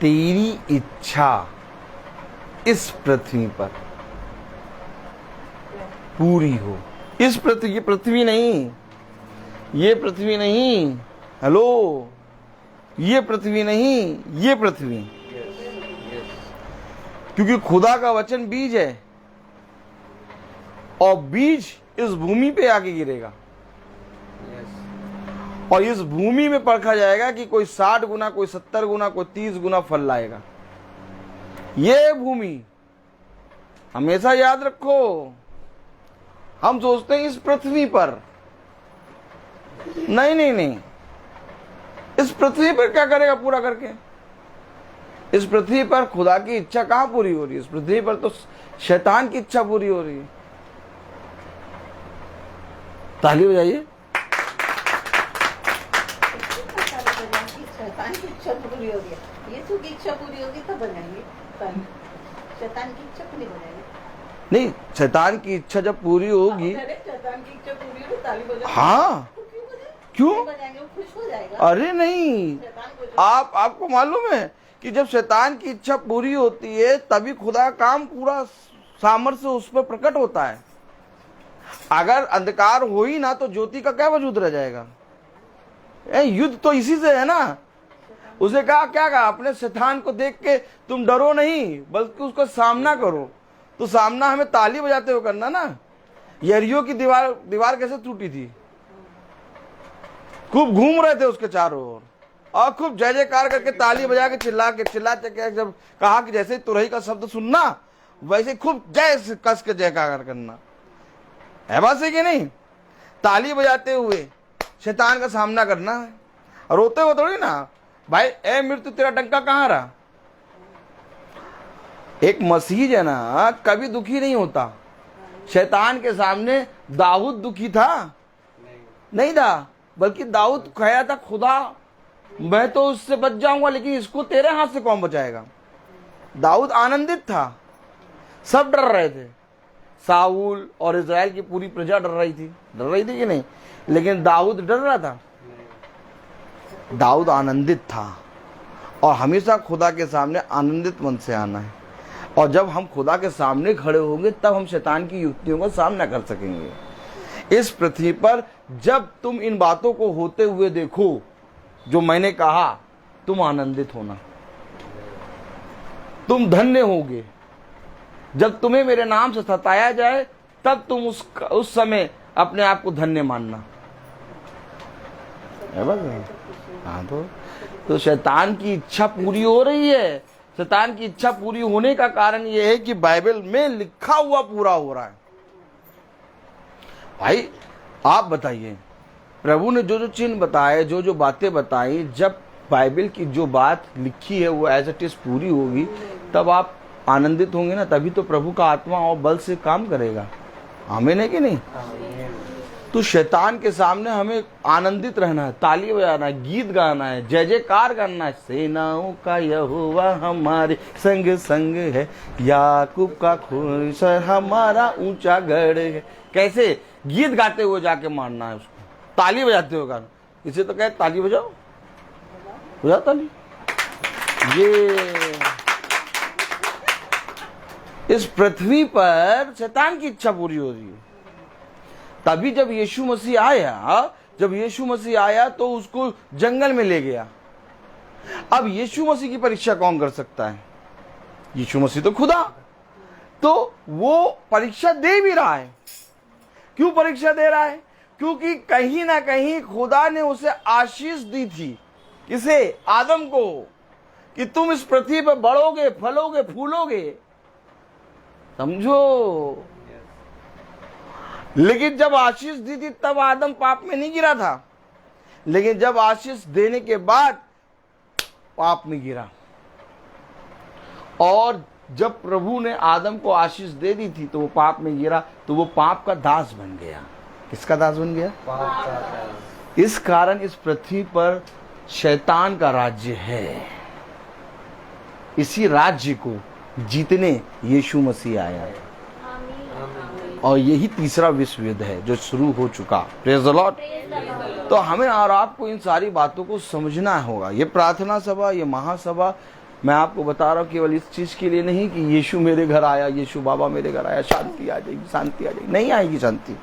S1: तेरी इच्छा इस पृथ्वी पर पूरी हो। इस पृथ्वी, ये पृथ्वी नहीं, ये पृथ्वी नहीं, हेलो, ये पृथ्वी नहीं, ये पृथ्वी। क्योंकि खुदा का वचन बीज है, और बीज इस भूमि पे आके गिरेगा, और इस भूमि में परखा जाएगा कि कोई 60 गुना, कोई 70 गुना, कोई 30 गुना फल लाएगा। ये भूमि हमेशा याद रखो। हम सोचते हैं इस पृथ्वी पर, नहीं नहीं नहीं, इस पृथ्वी पर क्या करेगा पूरा करके। इस पृथ्वी पर खुदा की इच्छा कहां पूरी हो रही है? इस पृथ्वी पर तो शैतान की इच्छा पूरी हो रही है। ताली बजाइए।
S4: शैतान की इच्छा पूरी होगी, यीशु की इच्छा पूरी होगी तब बजाएंगे। शैतान की इच्छा पूरी बजाएंगे
S1: नहीं, शैतान की इच्छा जब पूरी होगी,
S4: शैतान की इच्छा पूरी होगी ताली बजाएंगे।
S1: हाँ, क्यों
S4: बजाएंगे? वो खुश हो जाएगा।
S1: अरे नहीं,
S4: शैतान को
S1: आपको मालूम है कि जब शैतान की इच्छा पूरी होती है तभी खुदा काम पूरा सामर्थ्य उस पर प्रकट होता है। अगर अंधकार हो ही ना तो ज्योति का क्या वजूद रह जाएगा? युद्ध तो इसी से है ना। उसे कहा, क्या कहा? अपने शैतान को देख के तुम डरो नहीं बल्कि उसका सामना करो। तो सामना हमें ताली बजाते हुए करना ना। यरीहो की दीवार कैसे टूटी थी? खूब घूम रहे थे उसके चारों ओर और खूब जय जयकार करके ताली बजा के चिल्लाते के जब कहा कि जैसे तुरही का शब्द सुनना वैसे खूब जय से कस के जयकार करना है। बात सही कि नहीं? ताली बजाते हुए शैतान का सामना करना है और रोते हुए थोड़ी ना भाई ए मृत्यु तेरा डंका कहाँ रहा। एक मसीह है ना कभी दुखी नहीं होता। शैतान के सामने दाऊद दुखी था नहीं था, बल्कि दाऊद कहा था खुदा मैं तो उससे बच जाऊंगा लेकिन इसको तेरे हाथ से कौन बचाएगा। दाऊद आनंदित था, सब डर रहे थे, साउल और इजराइल की पूरी प्रजा डर रही थी कि नहीं, लेकिन दाऊद डर रहा था। दाऊद आनंदित था और हमेशा खुदा के सामने आनंदित मन से आना है और जब हम खुदा के सामने खड़े होंगे तब हम शैतान की युक्तियों का सामना कर सकेंगे। इस पृथ्वी पर जब तुम इन बातों को होते हुए देखो जो मैंने कहा, तुम आनंदित होना, तुम धन्य होगे। जब तुम्हें मेरे नाम से सताया जाए तब तुम उस समय अपने आप को धन्य मानना है। बस हाँ, तो शैतान की इच्छा पूरी हो रही है। शैतान की इच्छा पूरी होने का कारण यह है कि बाइबल में लिखा हुआ पूरा हो रहा है। भाई आप बताइए, प्रभु ने जो जो चिन्ह बताए, जो जो बातें बताई, जब बाइबल की जो बात लिखी है वो एज इट इज पूरी होगी तब आप आनंदित होंगे ना, तभी तो प्रभु का आत्मा और बल से काम करेगा। आमीन है कि नहीं? तो शैतान के सामने हमें आनंदित रहना है, ताली बजाना है, गीत गाना है, जय जयकार करना है। सेनाओं का यहोवा हमारे संग संग है, याकूब का खुशर हमारा ऊंचा गढ़ है। कैसे? गीत गाते हुए जाके मारना है उसको, ताली बजाते हुए गाना। इसे तो कहे ताली बजाओ, बजाओ ताली। ये इस पृथ्वी पर शैतान की इच्छा पूरी हो रही है। तभी जब यीशु मसीह आया तो उसको जंगल में ले गया। अब यीशु मसीह की परीक्षा कौन कर सकता है? यीशु मसीह तो खुदा, तो वो परीक्षा दे भी रहा है। क्यों परीक्षा दे रहा है? क्योंकि कहीं ना कहीं खुदा ने उसे आशीष दी थी। किसे? आदम को, कि तुम इस पृथ्वी पर बढ़ोगे, फलोगे, फूलोगे। समझो। लेकिन जब आशीष दी थी तब आदम पाप में नहीं गिरा था, लेकिन जब आशीष देने के बाद पाप में गिरा। और जब प्रभु ने आदम को आशीष दे दी थी तो वो पाप में गिरा, तो वो पाप का दास बन गया। किसका दास बन गया? पाप का दास। इस कारण इस पृथ्वी पर शैतान का राज्य है। इसी राज्य को जीतने यीशु मसीह आया है और यही तीसरा विश्व युद्ध है जो शुरू हो चुका। Praise the Lord. तो हमें और आपको इन सारी बातों को समझना होगा। ये प्रार्थना सभा, ये महासभा मैं आपको बता रहा हूँ केवल इस चीज के लिए नहीं कि यीशु मेरे घर आया, यीशु बाबा मेरे घर आया, शांति आ जाएगी, शांति आ जाएगी। नहीं आएगी शांति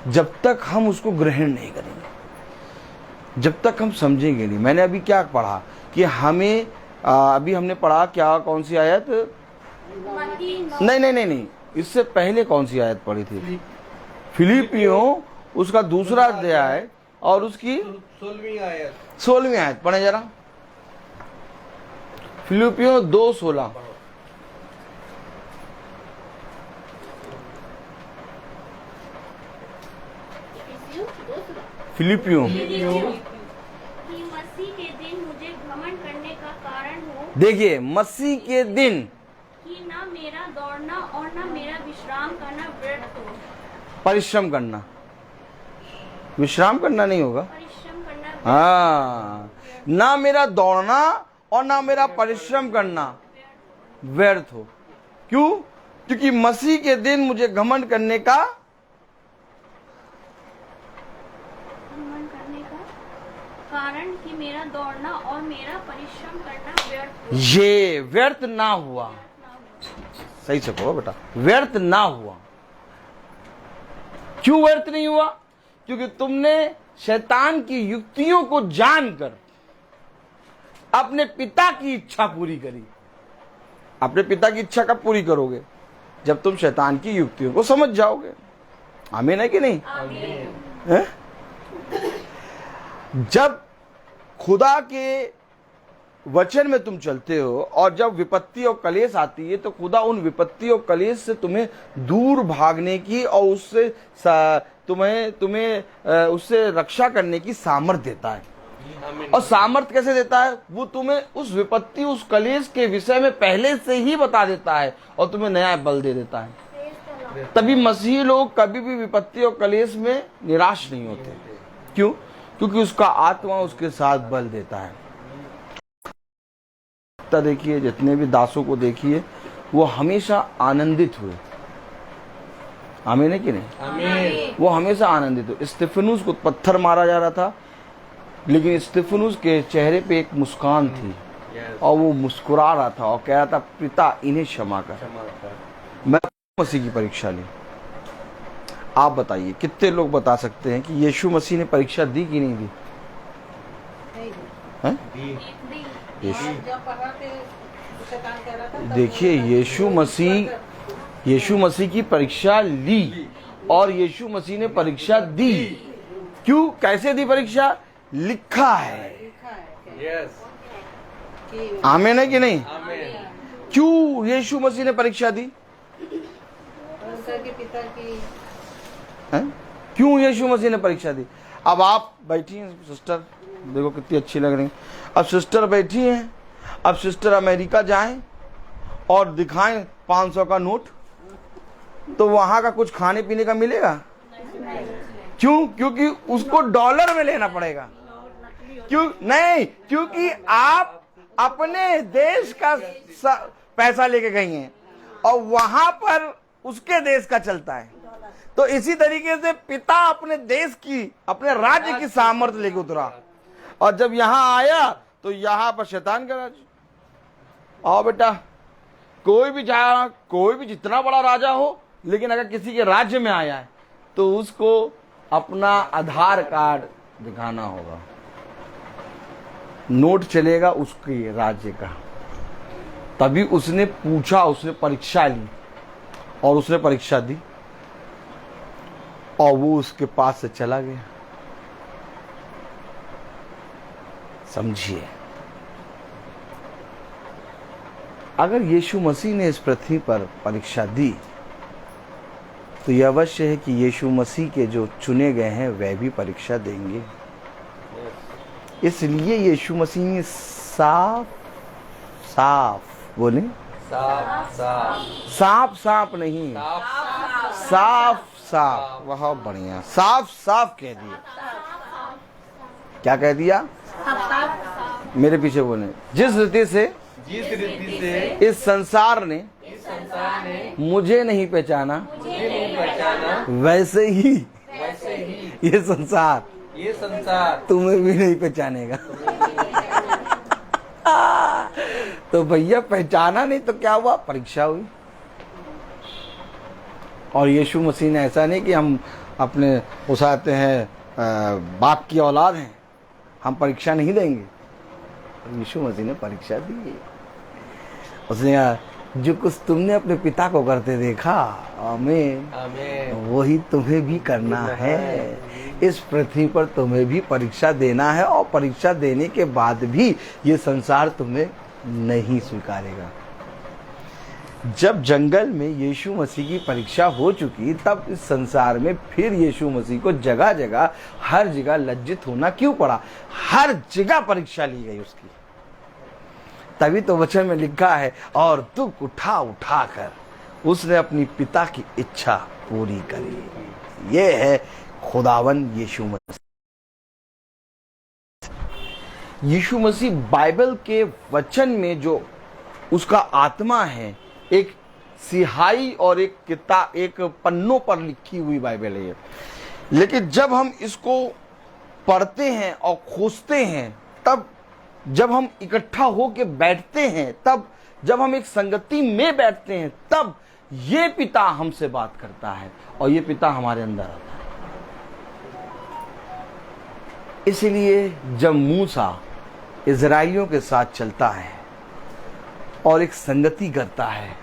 S1: जब तक हम उसको ग्रहण नहीं करेंगे, जब तक हम समझेंगे नहीं। मैंने अभी क्या पढ़ा कि हमें अभी हमने पढ़ा क्या, कौन सी आयत? नहीं, इससे पहले कौन सी आयत पढ़ी थी? फिलिपियों उसका दूसरा अध्याय और उसकी 16वीं आयत पढ़े जरा। फिलिपियों 2:16। फिलिपियों
S5: कि मसीह के दिन मुझे घमंड करने का कारण हो।
S1: देखिए, मसीह के दिन
S5: कि ना मेरा दौड़ना और ना मेरा विश्राम करना व्यर्थ हो।
S1: परिश्रम करना, विश्राम करना नहीं होगा।
S5: परिश्रम करना
S1: हाँ, ना मेरा दौड़ना और ना मेरा परिश्रम करना व्यर्थ हो। क्यों? क्योंकि मसीह के दिन मुझे घमंड करने का
S5: कारण कि मेरा दौड़ना और मेरा परिश्रम करना व्यर्थ हो।
S1: ये व्यर्थ ना हुआ। सही से कहो बेटा, व्यर्थ ना हुआ। क्यों व्यर्थ नहीं हुआ? क्योंकि तुमने शैतान की युक्तियों को जानकर अपने पिता की इच्छा पूरी करी। अपने पिता की इच्छा कब पूरी करोगे? जब तुम शैतान की युक्तियों को समझ जाओगे। आमीन है कि नहीं?
S5: आमीन।
S1: है? जब खुदा के वचन में तुम चलते हो और जब विपत्ति और कलेश आती है तो खुदा उन विपत्ति और कलेश से तुम्हें दूर भागने की और उससे तुम्हें उससे रक्षा करने की सामर्थ देता है। और सामर्थ कैसे देता है? वो तुम्हें उस विपत्ति उस कलेश के विषय में पहले से ही बता देता है और तुम्हें नया बल दे देता है। तभी मसीही लोग कभी भी विपत्ति और कलेश में निराश नहीं होते। क्यों? क्योंकि उसका आत्मा उसके साथ बल देता है। देखिए, जितने भी दासों को देखिए वो हमेशा आनंदित हुए। आमीन है कि नहीं?
S3: आमीन।
S1: वो हमेशा आनंदित हुए। स्तिफनुस को पत्थर मारा जा रहा था, लेकिन स्तिफनुस के चेहरे पे एक मुस्कान थी और वो मुस्कुरा रहा था और कह रहा था, पिता इन्हें क्षमा कर। मैं मसीह की परीक्षा ली। आप बताइए, कितने लोग बता सकते हैं कि यीशु मसीह ने परीक्षा दी कि नहीं दी? हैं?
S4: जब पढ़ा थे शैतान कह रहा था,
S1: देखिए, यीशु मसीह की परीक्षा ली और यीशु मसीह ने परीक्षा दी। क्यों? कैसे दी परीक्षा? लिखा है।
S3: यस।
S1: आमीन है कि नहीं?
S3: आमीन।
S1: क्यों यीशु मसीह ने परीक्षा दी?
S4: उनके पिता की
S1: हैं? क्यों यीशु मसीह ने परीक्षा दी? अब आप बैठी हैं सिस्टर, देखो कितनी अच्छी लग रही हैं। अब सिस्टर बैठी हैं, अब सिस्टर अमेरिका जाएं और दिखाएं 500 का नोट, तो वहां का कुछ खाने पीने का मिलेगा? क्यों? क्योंकि उसको डॉलर में लेना पड़ेगा। क्यों? नहीं, क्योंकि आप अपने देश का पैसा लेके गई हैं और वहां पर उसके देश का चलता है। तो इसी तरीके से पिता अपने देश की, अपने राज्य की सामर्थ्य लेके उतरा और जब यहां आया तो यहां पर शैतान का राज। आओ बेटा, कोई भी जितना बड़ा राजा हो, लेकिन अगर किसी के राज्य में आया है तो उसको अपना आधार कार्ड दिखाना होगा। नोट चलेगा उसके राज्य का। तभी उसने पूछा, उसने परीक्षा ली और उसने परीक्षा दी और वो उसके पास से चला गया। समझिए, अगर यीशु मसीह ने इस पृथ्वी पर परीक्षा दी तो यह अवश्य है कि यीशु मसीह के जो चुने गए हैं वह भी परीक्षा देंगे। इसलिए यीशु मसीह ने साफ बोले, साफ नहीं, साफ बहुत बढ़िया, साफ कह दिया। क्या कह दिया? मेरे पीछे बोले, जिस रीति से इस संसार ने मुझे नहीं पहचाना, वैसे ही ये संसार तुम्हें भी नहीं पहचानेगा। तो भैया, पहचाना नहीं तो क्या हुआ? परीक्षा हुई। और यीशु मसीह ने ऐसा नहीं कि हम अपने उसाते हैं बाप की औलाद हैं, हम परीक्षा नहीं देंगे। यीशु मसीह ने परीक्षा दी। उसने कहा, जो कुछ तुमने अपने पिता को करते देखा, आमीन, वही तुम्हें भी करना है। इस पृथ्वी पर तुम्हें भी परीक्षा देना है और परीक्षा देने के बाद भी ये संसार तुम्हें नहीं स्वीकारेगा। जब जंगल में यीशु मसीह की परीक्षा हो चुकी, तब इस संसार में फिर यीशु मसीह को जगह जगह, हर जगह लज्जित होना क्यों पड़ा? हर जगह परीक्षा ली गई उसकी। तभी तो वचन में लिखा है, और दुख उठा उठा कर उसने अपनी पिता की इच्छा पूरी करी। ये है खुदावन यीशु मसीह। यीशु मसीह बाइबल के वचन में जो उसका आत्मा है, एक सिहाई और एक पन्नों पर लिखी हुई बाइबल है। लेकिन जब हम इसको पढ़ते हैं और खोजते हैं, तब जब हम इकट्ठा होके बैठते हैं, तब जब हम एक संगति में बैठते हैं, तब ये पिता हमसे बात करता है और ये पिता हमारे अंदर आता है। इसलिए जब मूसा इजराइलियों के साथ चलता है और एक संगति करता है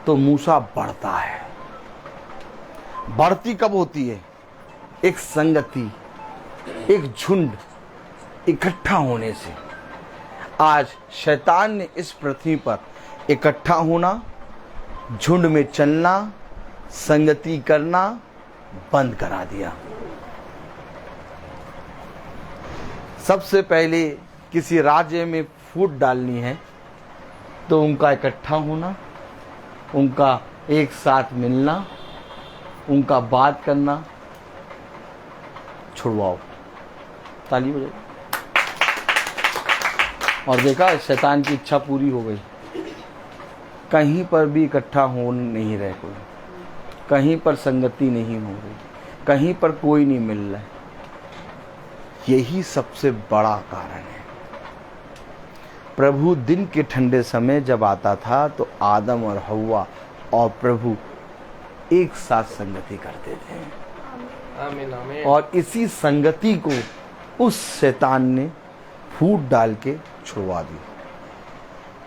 S1: तो मूसा बढ़ता है। बढ़ती कब होती है? एक संगति, एक झुंड इकट्ठा होने से। आज शैतान ने इस पृथ्वी पर इकट्ठा होना, झुंड में चलना, संगति करना बंद करा दिया। सबसे पहले किसी राज्य में फूट डालनी है तो उनका इकट्ठा होना, उनका एक साथ मिलना, उनका बात करना छुड़वाओ। ताली बजाओ। और देखा, शैतान की इच्छा पूरी हो गई। कहीं पर भी इकट्ठा हो नहीं रहे कोई, कहीं पर संगति नहीं हो रही, कहीं पर कोई नहीं मिल रहा है। यही सबसे बड़ा कारण है। प्रभु दिन के ठंडे समय जब आता था तो आदम और हव्वा और प्रभु एक साथ संगति करते थे।
S3: आमीन आमीन।
S1: और इसी संगति को उस शैतान ने फूट डाल के छुड़वा दी।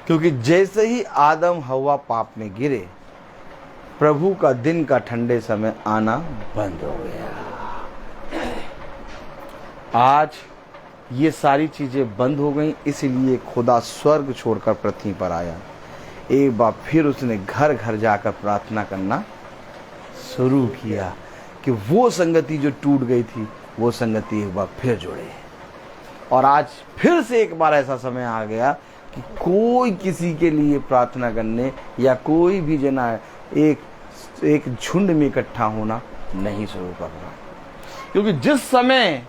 S1: क्योंकि जैसे ही आदम हव्वा पाप में गिरे, प्रभु का दिन का ठंडे समय आना बंद हो गया। आज ये सारी चीजें बंद हो गई, इसलिए खुदा स्वर्ग छोड़कर पृथ्वी पर आया। एक बार फिर उसने घर घर जाकर प्रार्थना करना शुरू किया कि वो संगति जो टूट गई थी, वो संगति एक बार फिर जुड़े। और आज फिर से एक बार ऐसा समय आ गया कि कोई किसी के लिए प्रार्थना करने या कोई भी जना एक झुंड में इकट्ठा होना नहीं शुरू कर रहा। क्योंकि जिस समय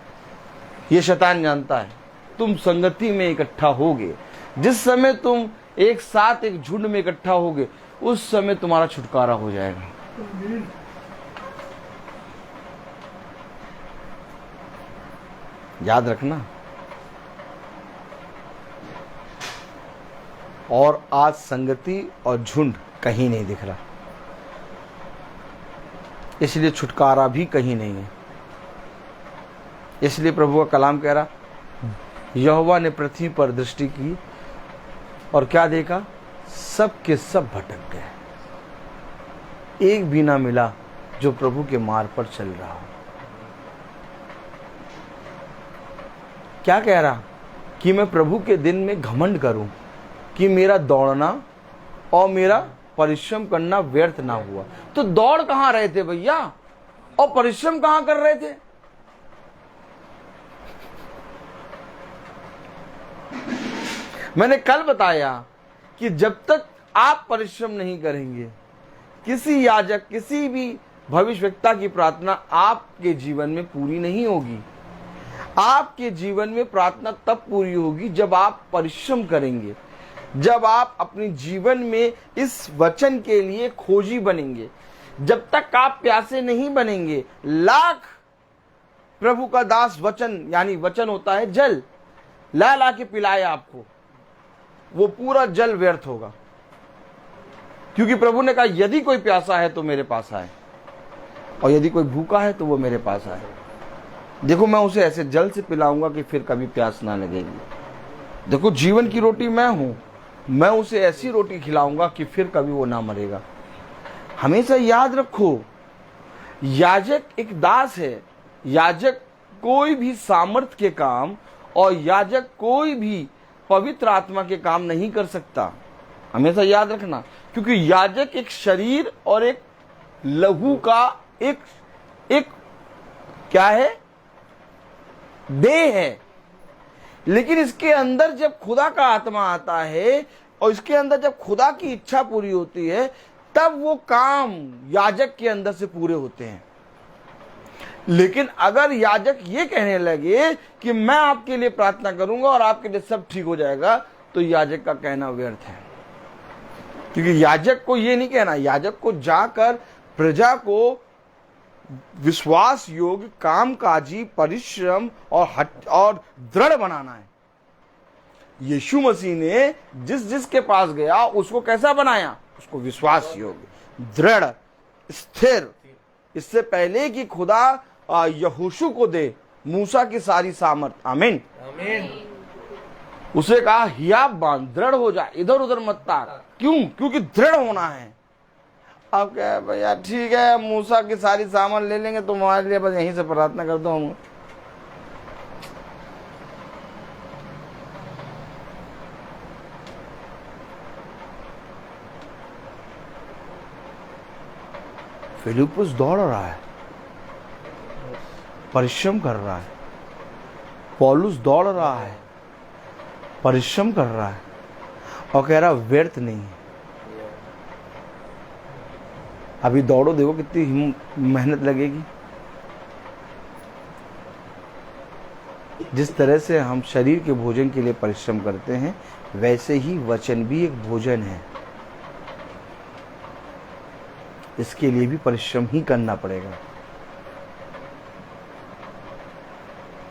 S1: ये शैतान जानता है तुम संगति में इकट्ठा होगे, जिस समय तुम एक साथ एक झुंड में इकट्ठा होगे, उस समय तुम्हारा छुटकारा हो जाएगा। याद रखना। और आज संगति और झुंड कहीं नहीं दिख रहा, इसलिए छुटकारा भी कहीं नहीं है। इसलिए प्रभु का कलाम कह रहा, यहोवा ने पृथ्वी पर दृष्टि की और क्या देखा, सब के सब भटक गए, एक भी ना मिला जो प्रभु के मार्ग पर चल रहा हो। क्या कह रहा कि मैं प्रभु के दिन में घमंड करूं कि मेरा दौड़ना और मेरा परिश्रम करना व्यर्थ ना हुआ। तो दौड़ कहां रहे थे भैया, और परिश्रम कहां कर रहे थे? मैंने कल बताया कि जब तक आप परिश्रम नहीं करेंगे, किसी याजक, किसी भी भविष्यवक्ता की प्रार्थना आपके जीवन में पूरी नहीं होगी। आपके जीवन में प्रार्थना तब पूरी होगी जब आप परिश्रम करेंगे, जब आप अपने जीवन में इस वचन के लिए खोजी बनेंगे। जब तक आप प्यासे नहीं बनेंगे, लाख प्रभु का दास वचन, यानी वचन होता है जल, ला ला के पिलाए आपको, वो पूरा जल व्यर्थ होगा। क्योंकि प्रभु ने कहा यदि कोई प्यासा है तो मेरे पास आए, और यदि कोई भूखा है तो वो मेरे पास आए। देखो, मैं उसे ऐसे जल से पिलाऊंगा कि फिर कभी प्यास ना लगेगी। देखो, जीवन की रोटी मैं हूं, मैं उसे ऐसी रोटी खिलाऊंगा कि फिर कभी वो ना मरेगा। हमेशा याद रखो, याजक एक दास है। याजक कोई भी सामर्थ के काम और याजक कोई भी पवित्र आत्मा के काम नहीं कर सकता। हमेशा याद रखना, क्योंकि याजक एक शरीर और एक लहू का एक क्या है, देह है। लेकिन इसके अंदर जब खुदा का आत्मा आता है और इसके अंदर जब खुदा की इच्छा पूरी होती है, तब वो काम याजक के अंदर से पूरे होते हैं। लेकिन अगर याजक ये कहने लगे कि मैं आपके लिए प्रार्थना करूंगा और आपके लिए सब ठीक हो जाएगा, तो याजक का कहना व्यर्थ है। क्योंकि याजक को ये नहीं कहना, याजक को जाकर प्रजा को विश्वास योग्य, कामकाजी, परिश्रम और दृढ़ बनाना है। यीशु मसीह ने जिसके पास गया उसको कैसा बनाया? उसको विश्वास योग्य, दृढ़, स्थिर। इससे पहले कि खुदा यहोशू को दे मूसा की सारी सामर्थ, आमीन
S3: आमीन।
S1: उसे कहा हियाब बांध, दृढ़ हो जा, इधर उधर मत ताक। क्यों? क्योंकि दृढ़ होना है। अब क्या भैया, ठीक है, मूसा की सारी सामान ले लेंगे, तो हमारे लिए बस यहीं से प्रार्थना कर दो। हम फिलिप्पुस दौड़ रहा है, परिश्रम कर रहा है। पौलुस दौड़ रहा है, परिश्रम कर रहा है और कह रहा व्यर्थ नहीं है। अभी दौड़ो, देखो कितनी मेहनत लगेगी। जिस तरह से हम शरीर के भोजन के लिए परिश्रम करते हैं, वैसे ही वचन भी एक भोजन है। इसके लिए भी परिश्रम ही करना पड़ेगा।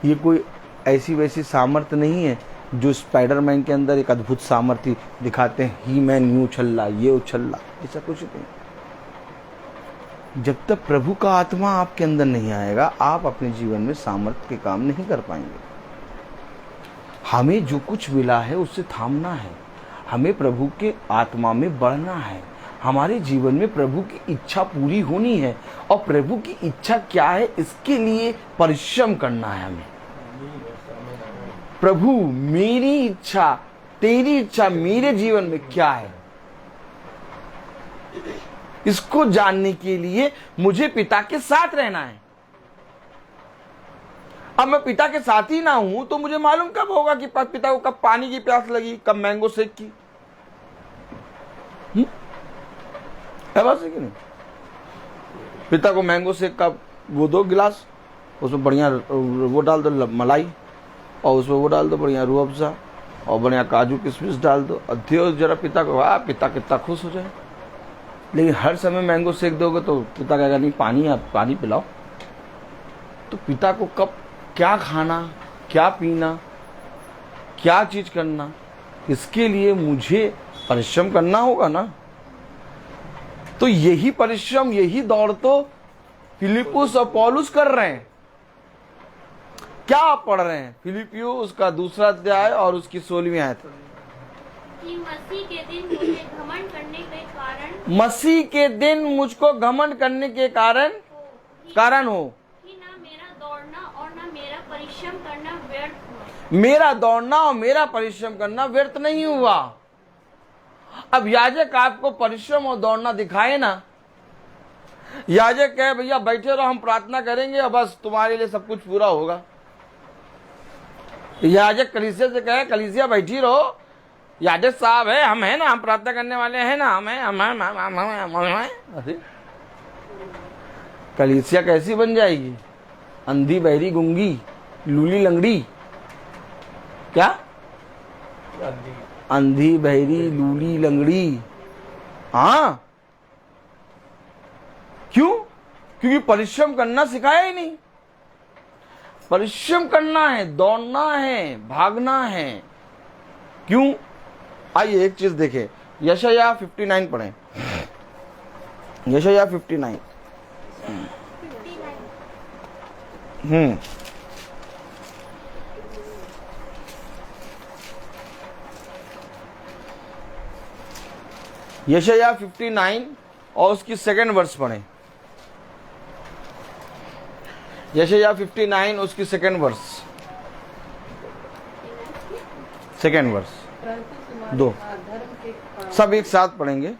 S1: ये कोई ऐसी वैसी सामर्थ्य नहीं है जो स्पाइडरमैन के अंदर एक अद्भुत सामर्थ्य दिखाते हैं, ही मैन यूं उछल रहा, ये उछल रहा, ऐसा कुछ नहीं। जब तक प्रभु का आत्मा आपके अंदर नहीं आएगा, आप अपने जीवन में सामर्थ्य के काम नहीं कर पाएंगे। हमें जो कुछ मिला है उससे थामना है, हमें प्रभु के आत्मा में बढ़ना है। हमारे जीवन में प्रभु की इच्छा पूरी होनी है, और प्रभु की इच्छा क्या है, इसके लिए परिश्रम करना है हमें। प्रभु, मेरी इच्छा, तेरी इच्छा मेरे जीवन में क्या है, इसको जानने के लिए मुझे पिता के साथ रहना है। अब मैं पिता के साथ ही ना हूं तो मुझे मालूम कब होगा कि पिता को कब पानी की प्यास लगी, कब मैंगो शेक की। है बात है कि नहीं? पिता को मैंगो शेक का वो दो गिलास, उसमें बढ़िया वो डाल दो मलाई, और उसमें वो डाल दो बढ़िया रूह अफ़ज़ा, और बढ़िया काजू किशमिश डाल दो, और जरा पिता को, पिता कितना खुश हो जाए। लेकिन हर समय मैंगो शेक दोगे तो पिता कहेगा नहीं, पानी पिलाओ। तो पिता को कब क्या खाना, क्या पीना, क्या चीज करना, इसके लिए मुझे परिश्रम करना होगा ना। तो यही परिश्रम, यही दौड़ तो फिलिप्पुस और पौलुस कर रहे हैं। क्या आप पढ़ रहे हैं? फिलिपियो उसका 2 अध्याय और उसकी 16वीं आयत।
S5: कि मसीह के दिन मुझे घमंड करने के कारण,
S1: मसीह के दिन मुझको घमंड करने के कारण हो
S5: कि ना मेरा दौड़ना और ना मेरा परिश्रम करना व्यर्थ हुआ।
S1: मेरा दौड़ना और मेरा परिश्रम करना व्यर्थ नहीं हुआ। अब याजक आपको परिश्रम और दौड़ना दिखाए ना, याजक कहे भैया बैठे रहो, हम प्रार्थना करेंगे और बस तुम्हारे लिए सब कुछ पूरा होगा। याजक कलीसिया से कहे कलीसिया बैठी रहो, याजक साहब है, हम है ना, हम प्रार्थना करने वाले हैं ना, हम कलीसिया कैसी बन जाएगी? अंधी बहरी गुंगी लूली लंगड़ी, क्या अंधी बहरी लूली लंगड़ी। हाँ, क्यों? क्योंकि परिश्रम करना सिखाया ही नहीं। परिश्रम करना है, दौड़ना है, भागना है। क्यों? आइए एक चीज देखें, यशायाह 59 पढ़ें। यशायाह 59। यशायाह 59 और उसकी 2nd वर्स पढ़ें। यशायाह 59 उसकी 2nd वर्स, 2nd वर्स, दो सब एक साथ पढ़ेंगे।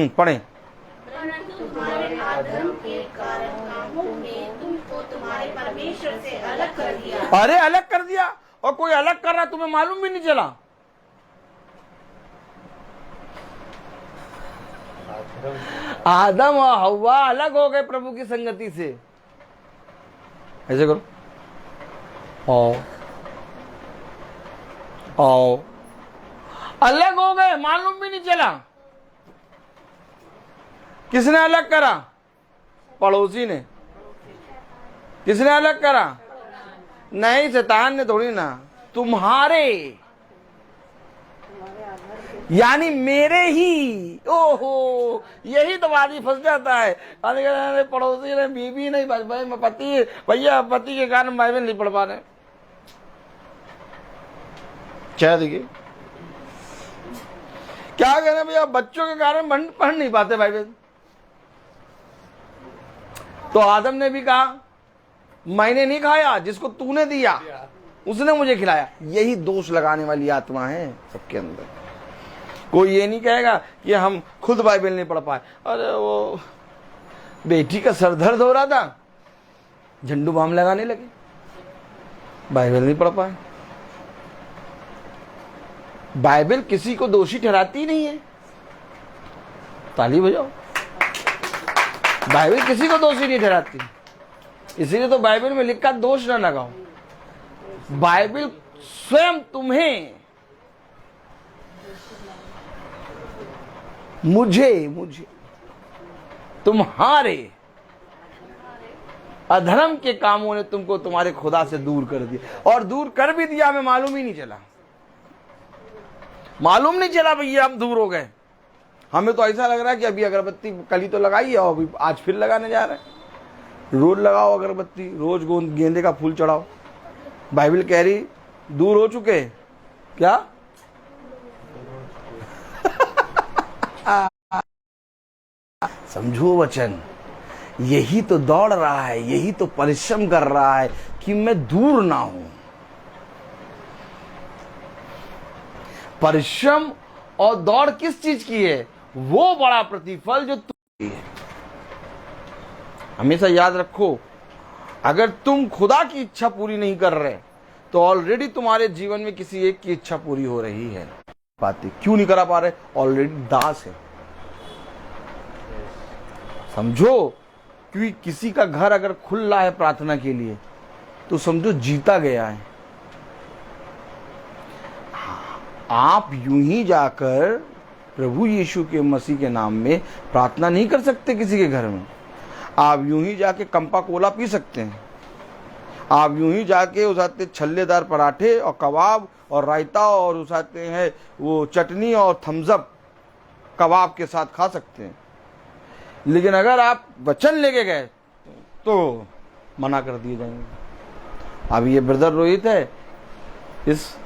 S1: पढ़ें।
S5: परंतु तुम्हारे अधर्म के कारण आँखों ने तुमको तुम्हारे परमेश्वर से अलग कर दिया।
S1: अरे अलग कर दिया, और कोई अलग कर रहा तुम्हें मालूम भी नहीं चला। आदम और हव्वा अलग हो गए प्रभु की संगति से। ऐसे करो, आओ, अलग हो गए, मालूम भी नहीं चला। किसने अलग करा? पड़ोसी ने। किसने अलग करा? नहीं, शैतान ने थोड़ी ना, तुम्हारे, यानी मेरे ही। ओहो, यही तो आदमी फंस जाता है। अरे पड़ोसी ने, बीवी नहीं, भाई पति, भैया पति के कारण बाइबल नहीं पढ़ पा रहे। क्या देखिए क्या कहना भैया, बच्चों के कारण पढ़ नहीं पाते बाइबल। तो आदम ने भी कहा मैंने नहीं खाया, जिसको तूने दिया उसने मुझे खिलाया। यही दोष लगाने वाली आत्मा है सबके अंदर। कोई ये नहीं कहेगा कि हम खुद बाइबल नहीं पढ़ पाए। अरे बेटी का सर दर्द हो रहा था, झंडू बाम लगाने लगे, बाइबल नहीं पढ़ पाए। बाइबल किसी को दोषी ठहराती नहीं है, ताली बजाओ। बाइबल किसी को दोषी नहीं ठहराती, इसीलिए तो बाइबल में लिखा दोष ना लगाओ। बाइबल स्वयं तुम्हें, मुझे तुम्हारे अधर्म के कामों ने तुमको तुम्हारे खुदा से दूर कर दिया, और दूर कर भी दिया, हमें मालूम ही नहीं चला। मालूम नहीं चला भैया हम दूर हो गए। हमें तो ऐसा लग रहा है कि अभी अगरबत्ती कल ही तो लगाई है और अभी आज फिर लगाने जा रहे हैं। रोज लगाओ अगरबत्ती, रोज गेंदे का फूल चढ़ाओ। बाइबल कह रही दूर हो चुके क्या? समझो वचन, यही तो दौड़ रहा है, यही तो परिश्रम कर रहा है कि मैं दूर ना हूं। परिश्रम और दौड़ किस चीज की है? वो बड़ा प्रतिफल जो तुम है। हमेशा याद रखो, अगर तुम खुदा की इच्छा पूरी नहीं कर रहे तो ऑलरेडी तुम्हारे जीवन में किसी एक की इच्छा पूरी हो रही है। बातें क्यों नहीं करा पा रहे? ऑलरेडी दास है। समझो, क्योंकि किसी का घर अगर खुल रहा है प्रार्थना के लिए तो समझो जीता गया है। आप यूं ही जाकर प्रभु यीशु के मसीह के नाम में प्रार्थना नहीं कर सकते किसी के घर में। आप यूं ही जाके कंपा कोला पी सकते हैं, आप यूं ही जाके उसाते छल्लेदार पराठे और कबाब और रायता और उसाते हैं वो चटनी और थम्सअप कबाब के साथ खा सकते हैं। लेकिन अगर आप वचन लेके गए तो मना कर दिए जाएंगे। अब ये ब्रदर रोहित है, इस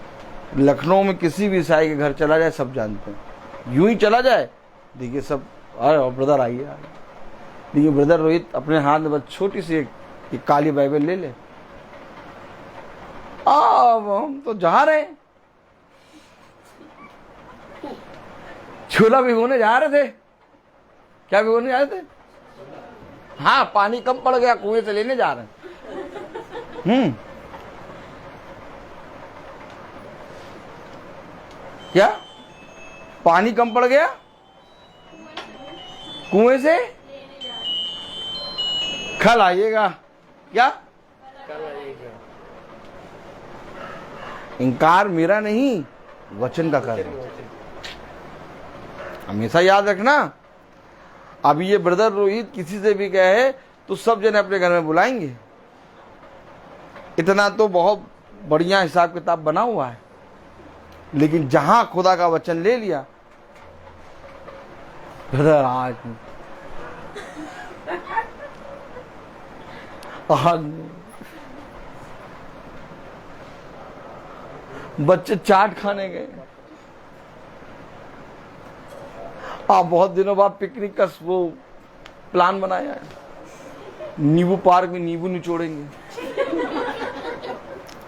S1: लखनऊ में किसी भी ईसाई के घर चला जाए सब जानते हैं। यूं ही चला जाए, देखिए सब अरे ब्रदर आइए। देखिए ब्रदर रोहित अपने हाथ में बस छोटी सी एक काली बाइबल ले ले, अब हम तो जा रहे हैं, छोला भिगोने जा रहे थे। क्या भिगोने जा रहे थे? हाँ, पानी कम पड़ गया, कुएं से लेने जा रहे हैं। क्या पानी कम पड़ गया? कुएं से कल आइएगा। क्या इनकार मेरा नहीं, वचन का कर, हमेशा याद रखना। अब ये ब्रदर रोहित किसी से भी कहे तो सब जने अपने घर में बुलाएंगे। इतना तो बहुत बढ़िया हिसाब किताब बना हुआ है। लेकिन जहां खुदा का वचन ले लिया, ब्रदर आज बच्चे चाट खाने गए, आप बहुत दिनों बाद पिकनिक का वो प्लान बनाया है, नींबू पार्क में नींबू निचोड़ेंगे।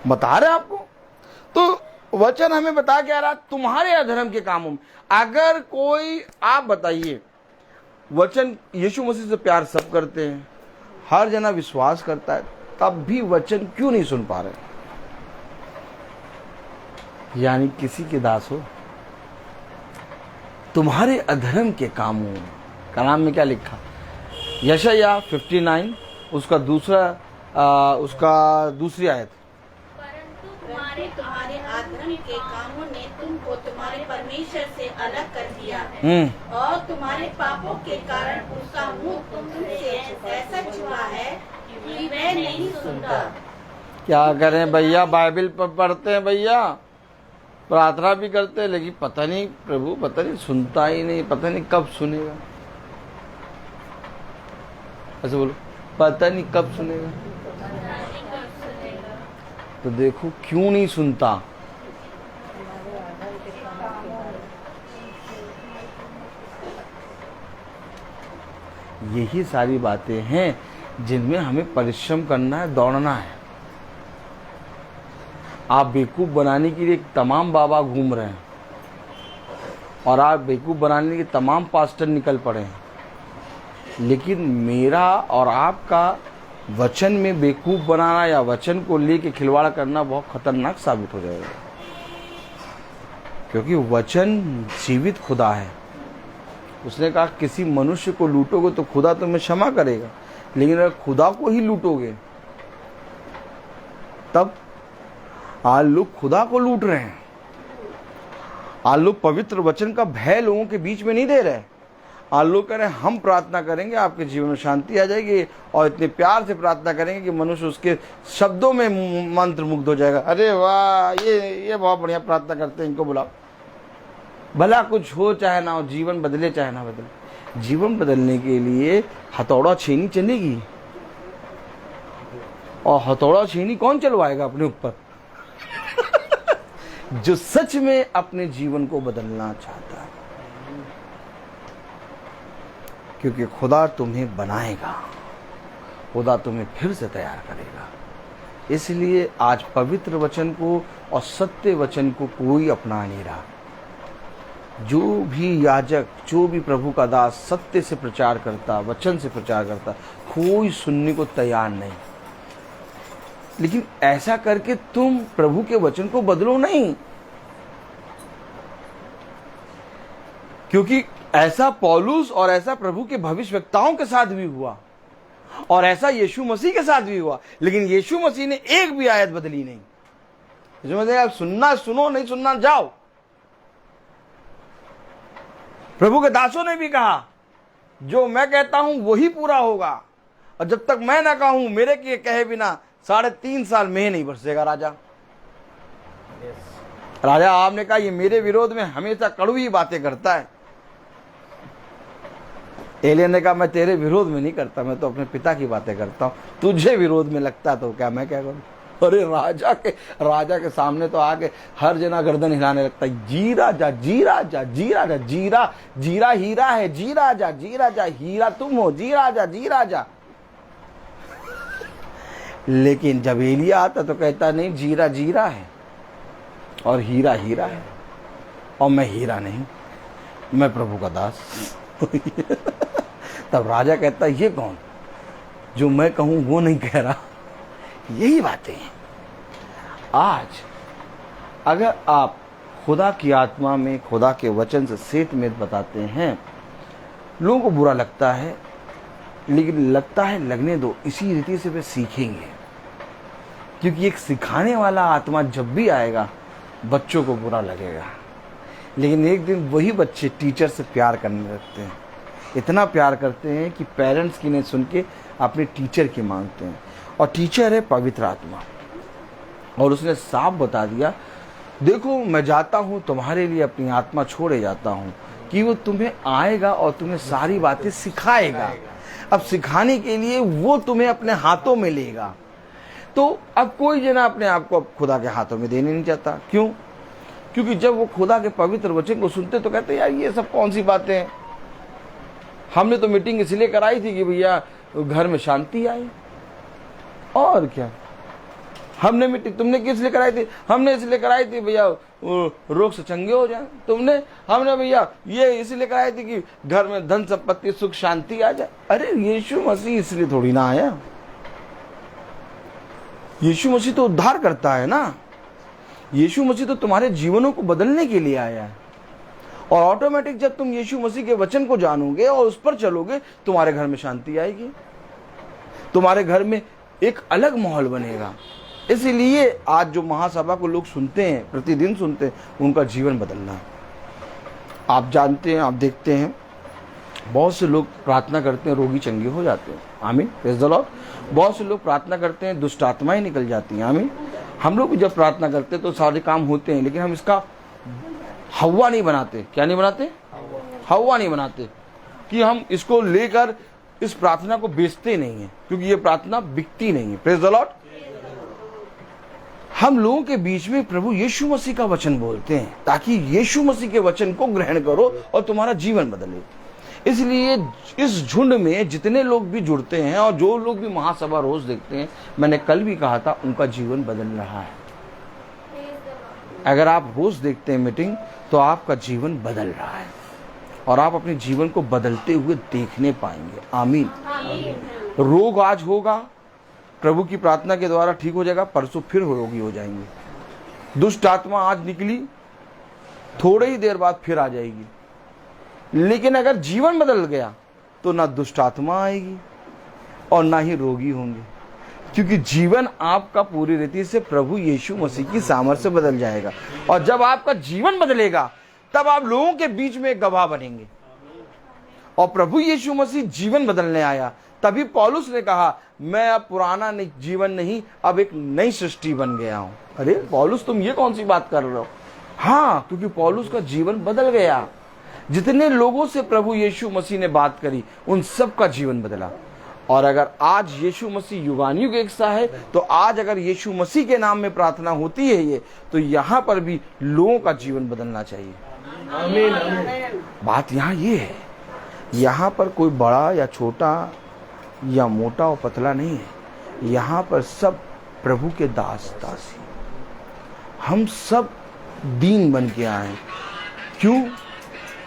S1: बता रहे आपको, तो वचन हमें बता क्या रहा? तुम्हारे अधर्म के कामों में। अगर कोई, आप बताइए, वचन यीशु मसीह से प्यार सब करते हैं, हर जना विश्वास करता है, तब भी वचन क्यों नहीं सुन पा रहे? यानी किसी के दास हो। तुम्हारे अधर्म के कामों कलाम में क्या लिखा? यशायाह 59 उसका दूसरी आयत।
S5: परंतु तुम्हारे अधर्म के कामों ने तुमको तुम्हारे परमेश्वर से अलग कर दिया है, और तुम्हारे पापों के कारण उसका मुंह तुमसे ऐसा छुपा है कि वह नहीं सुनता।
S1: क्या करें भैया? बाइबल पढ़ते हैं भैया, प्रार्थना भी करते हैं, लेकिन पता नहीं प्रभु, पता नहीं सुनता ही नहीं, पता नहीं कब सुनेगा। ऐसे बोलो, पता नहीं कब सुनेगा। तो देखो क्यों नहीं सुनता। यही सारी बातें हैं जिनमें हमें परिश्रम करना है, दौड़ना है। आप बेवकूफ बनाने के लिए तमाम बाबा घूम रहे हैं, और आप बेवकूफ बनाने के तमाम पास्टर निकल पड़े हैं। लेकिन मेरा और आपका वचन में बेवकूफ बनाना या वचन को लेके खिलवाड़ करना बहुत खतरनाक साबित हो जाएगा, क्योंकि वचन जीवित खुदा है। उसने कहा किसी मनुष्य को लूटोगे तो खुदा तुम्हें क्षमा करेगा, लेकिन अगर खुदा को ही लूटोगे तब आज लोग खुदा को लूट रहे हैं। आज लोग पवित्र वचन का भय लोगों के बीच में नहीं दे रहे। आज लोग कह रहे हैं हम प्रार्थना करेंगे आपके जीवन में शांति आ जाएगी, और इतने प्यार से प्रार्थना करेंगे कि मनुष्य उसके शब्दों में मंत्र मुग्ध हो जाएगा। अरे वाह, ये बहुत बढ़िया प्रार्थना करते हैं, इनको बुलाओ। भला कुछ हो चाहे ना हो, जीवन बदले चाहे ना बदले। जीवन बदलने के लिए हथौड़ा छेनी चलेगी, और हथौड़ा छेनी कौन चलवाएगा अपने ऊपर? जो सच में अपने जीवन को बदलना चाहता है, क्योंकि खुदा तुम्हें बनाएगा, खुदा तुम्हें फिर से तैयार करेगा। इसलिए आज पवित्र वचन को और सत्य वचन को कोई अपना नहीं रहा। जो भी याजक, जो भी प्रभु का दास सत्य से प्रचार करता, वचन से प्रचार करता, कोई सुनने को तैयार नहीं। लेकिन ऐसा करके तुम प्रभु के वचन को बदलो नहीं, क्योंकि ऐसा पौलुस और ऐसा प्रभु के भविष्यवक्ताओं के साथ भी हुआ, और ऐसा यीशु मसीह के साथ भी हुआ। लेकिन यीशु मसीह ने एक भी आयत बदली नहीं। यीशु मसीह आप सुनना सुनो, नहीं सुनना जाओ। प्रभु के दासों ने भी कहा जो मैं कहता हूं वही पूरा होगा, और जब तक मैं ना कहूं मेरे के कहे बिना 3.5 साल में नहीं बरसेगा। राजा आपने कहा ये मेरे विरोध में हमेशा कड़वी बातें करता है। एलियन ने कहा मैं तेरे विरोध में नहीं करता, मैं तो अपने पिता की बातें करता हूं। तुझे विरोध में लगता तो क्या मैं क्या करूं? अरे राजा के सामने तो आके हर जना गर्दन हिलाने लगता है। जी राजा, जी राजा, जी राजा, जीरा हीरा है, जी राजा, हीरा तुम हो, जी राजा। लेकिन जब एलिया आता तो कहता नहीं, जीरा है और हीरा है, और मैं हीरा नहीं, मैं प्रभु का दास। तब राजा कहता ये कौन, जो मैं कहूं वो नहीं कह रहा। यही बातें हैं। आज अगर आप खुदा की आत्मा में खुदा के वचन से सेत में बताते हैं, लोगों को बुरा लगता है, लेकिन लगता है लगने दो, इसी रीति से वे सीखेंगे। क्योंकि एक सिखाने वाला आत्मा जब भी आएगा बच्चों को बुरा लगेगा, लेकिन एक दिन वही बच्चे टीचर से प्यार करने लगते हैं। इतना प्यार करते हैं कि पेरेंट्स की नहीं सुन के अपने टीचर की मांगते हैं, और टीचर है पवित्र आत्मा। और उसने साफ बता दिया, देखो मैं जाता हूं तुम्हारे लिए अपनी आत्मा छोड़े जाता हूं, कि वो तुम्हें आएगा और तुम्हें सारी बातें सिखाएगा। अब सिखाने के लिए वो तुम्हें अपने हाथों में लेगा। तो अब कोई जना अपने आप को खुदा के हाथों में देने नहीं चाहता। क्यों? क्योंकि जब वो खुदा के पवित्र वचन को सुनते तो कहते यार ये सब कौन सी बातें हैं। हमने तो मीटिंग इसलिए कराई थी कि भैया घर में शांति आई, और क्या। हमने मीटिंग तुमने किस लिए कराई थी? हमने इसलिए कराई थी भैया रोग से चंगे हो जाए। हमने भैया ये इसलिए कराई थी कि घर में धन संपत्ति सुख शांति आ जाए। अरे यीशु मसीह इसलिए थोड़ी ना आया। यीशु मसीह तो उद्धार करता है ना। यीशु मसीह तो तुम्हारे जीवनों को बदलने के लिए आया है। और ऑटोमेटिक जब तुम यीशु मसीह के वचन को जानोगे और उस पर चलोगे, तुम्हारे घर में शांति आएगी, तुम्हारे घर में एक अलग माहौल बनेगा। इसलिए आज जो महासभा को लोग सुनते हैं, प्रतिदिन सुनते हैं, उनका जीवन बदलना है। आप जानते हैं, आप देखते हैं, बहुत से लोग प्रार्थना करते हैं, रोगी चंगे हो जाते हैं। आमीन, प्रेज़ द लॉर्ड। बहुत से लोग प्रार्थना करते हैं, दुष्ट आत्माएं निकल जाती हैं। आमीन। हम लोग भी जब प्रार्थना करते हैं तो सारे काम होते हैं, लेकिन हम इसका हवा नहीं बनाते। क्या नहीं बनाते? हवा नहीं बनाते, कि हम इसको लेकर इस प्रार्थना को बेचते नहीं है, क्योंकि ये प्रार्थना बिकती नहीं है। Praise the Lord. हम लोगों के बीच में प्रभु यीशु मसीह का वचन बोलते हैं, ताकि यीशु मसीह के वचन को ग्रहण करो और तुम्हारा जीवन बदले। इसलिए इस झुंड में जितने लोग भी जुड़ते हैं और जो लोग भी महासभा रोज देखते हैं, मैंने कल भी कहा था, उनका जीवन बदल रहा है। अगर आप रोज देखते हैं मीटिंग, तो आपका जीवन बदल रहा है। और आप अपने जीवन को बदलते हुए देखने पाएंगे। आमीन। रोग आज होगा, प्रभु की प्रार्थना के द्वारा ठीक हो जाएगा, परसों फिर रोगी हो जाएंगे। दुष्ट आत्मा आज निकली, थोड़े ही देर बाद फिर आ जाएगी। लेकिन अगर जीवन बदल गया तो ना दुष्ट आत्मा आएगी और ना ही रोगी होंगे, क्योंकि जीवन आपका पूरी रीति से प्रभु यीशु मसीह की सामर्थ्य से बदल जाएगा। और जब आपका जीवन बदलेगा तब आप लोगों के बीच में एक गवाह बनेंगे। और प्रभु यीशु मसीह जीवन बदलने आया, तभी पौलुस ने कहा मैं अब पुराना जीवन नहीं, अब एक नई सृष्टि बन गया हूं। अरे पौलुस, तुम ये कौन सी बात कर रहे हो? हाँ, क्योंकि पौलुस का जीवन बदल गया। जितने लोगों से प्रभु यीशु मसीह ने बात करी उन सब का जीवन बदला। और अगर आज यीशु मसीह युगानुयुग एक सा है, तो आज अगर यीशु मसीह के नाम में प्रार्थना होती है ये, तो यहाँ पर भी लोगों का जीवन बदलना चाहिए।
S3: आमीन।
S1: बात यहाँ ये है, यहाँ पर कोई बड़ा या छोटा या मोटा और पतला नहीं है। यहाँ पर सब प्रभु के दास दासी, हम सब दीन बन के आए हैं। क्यों?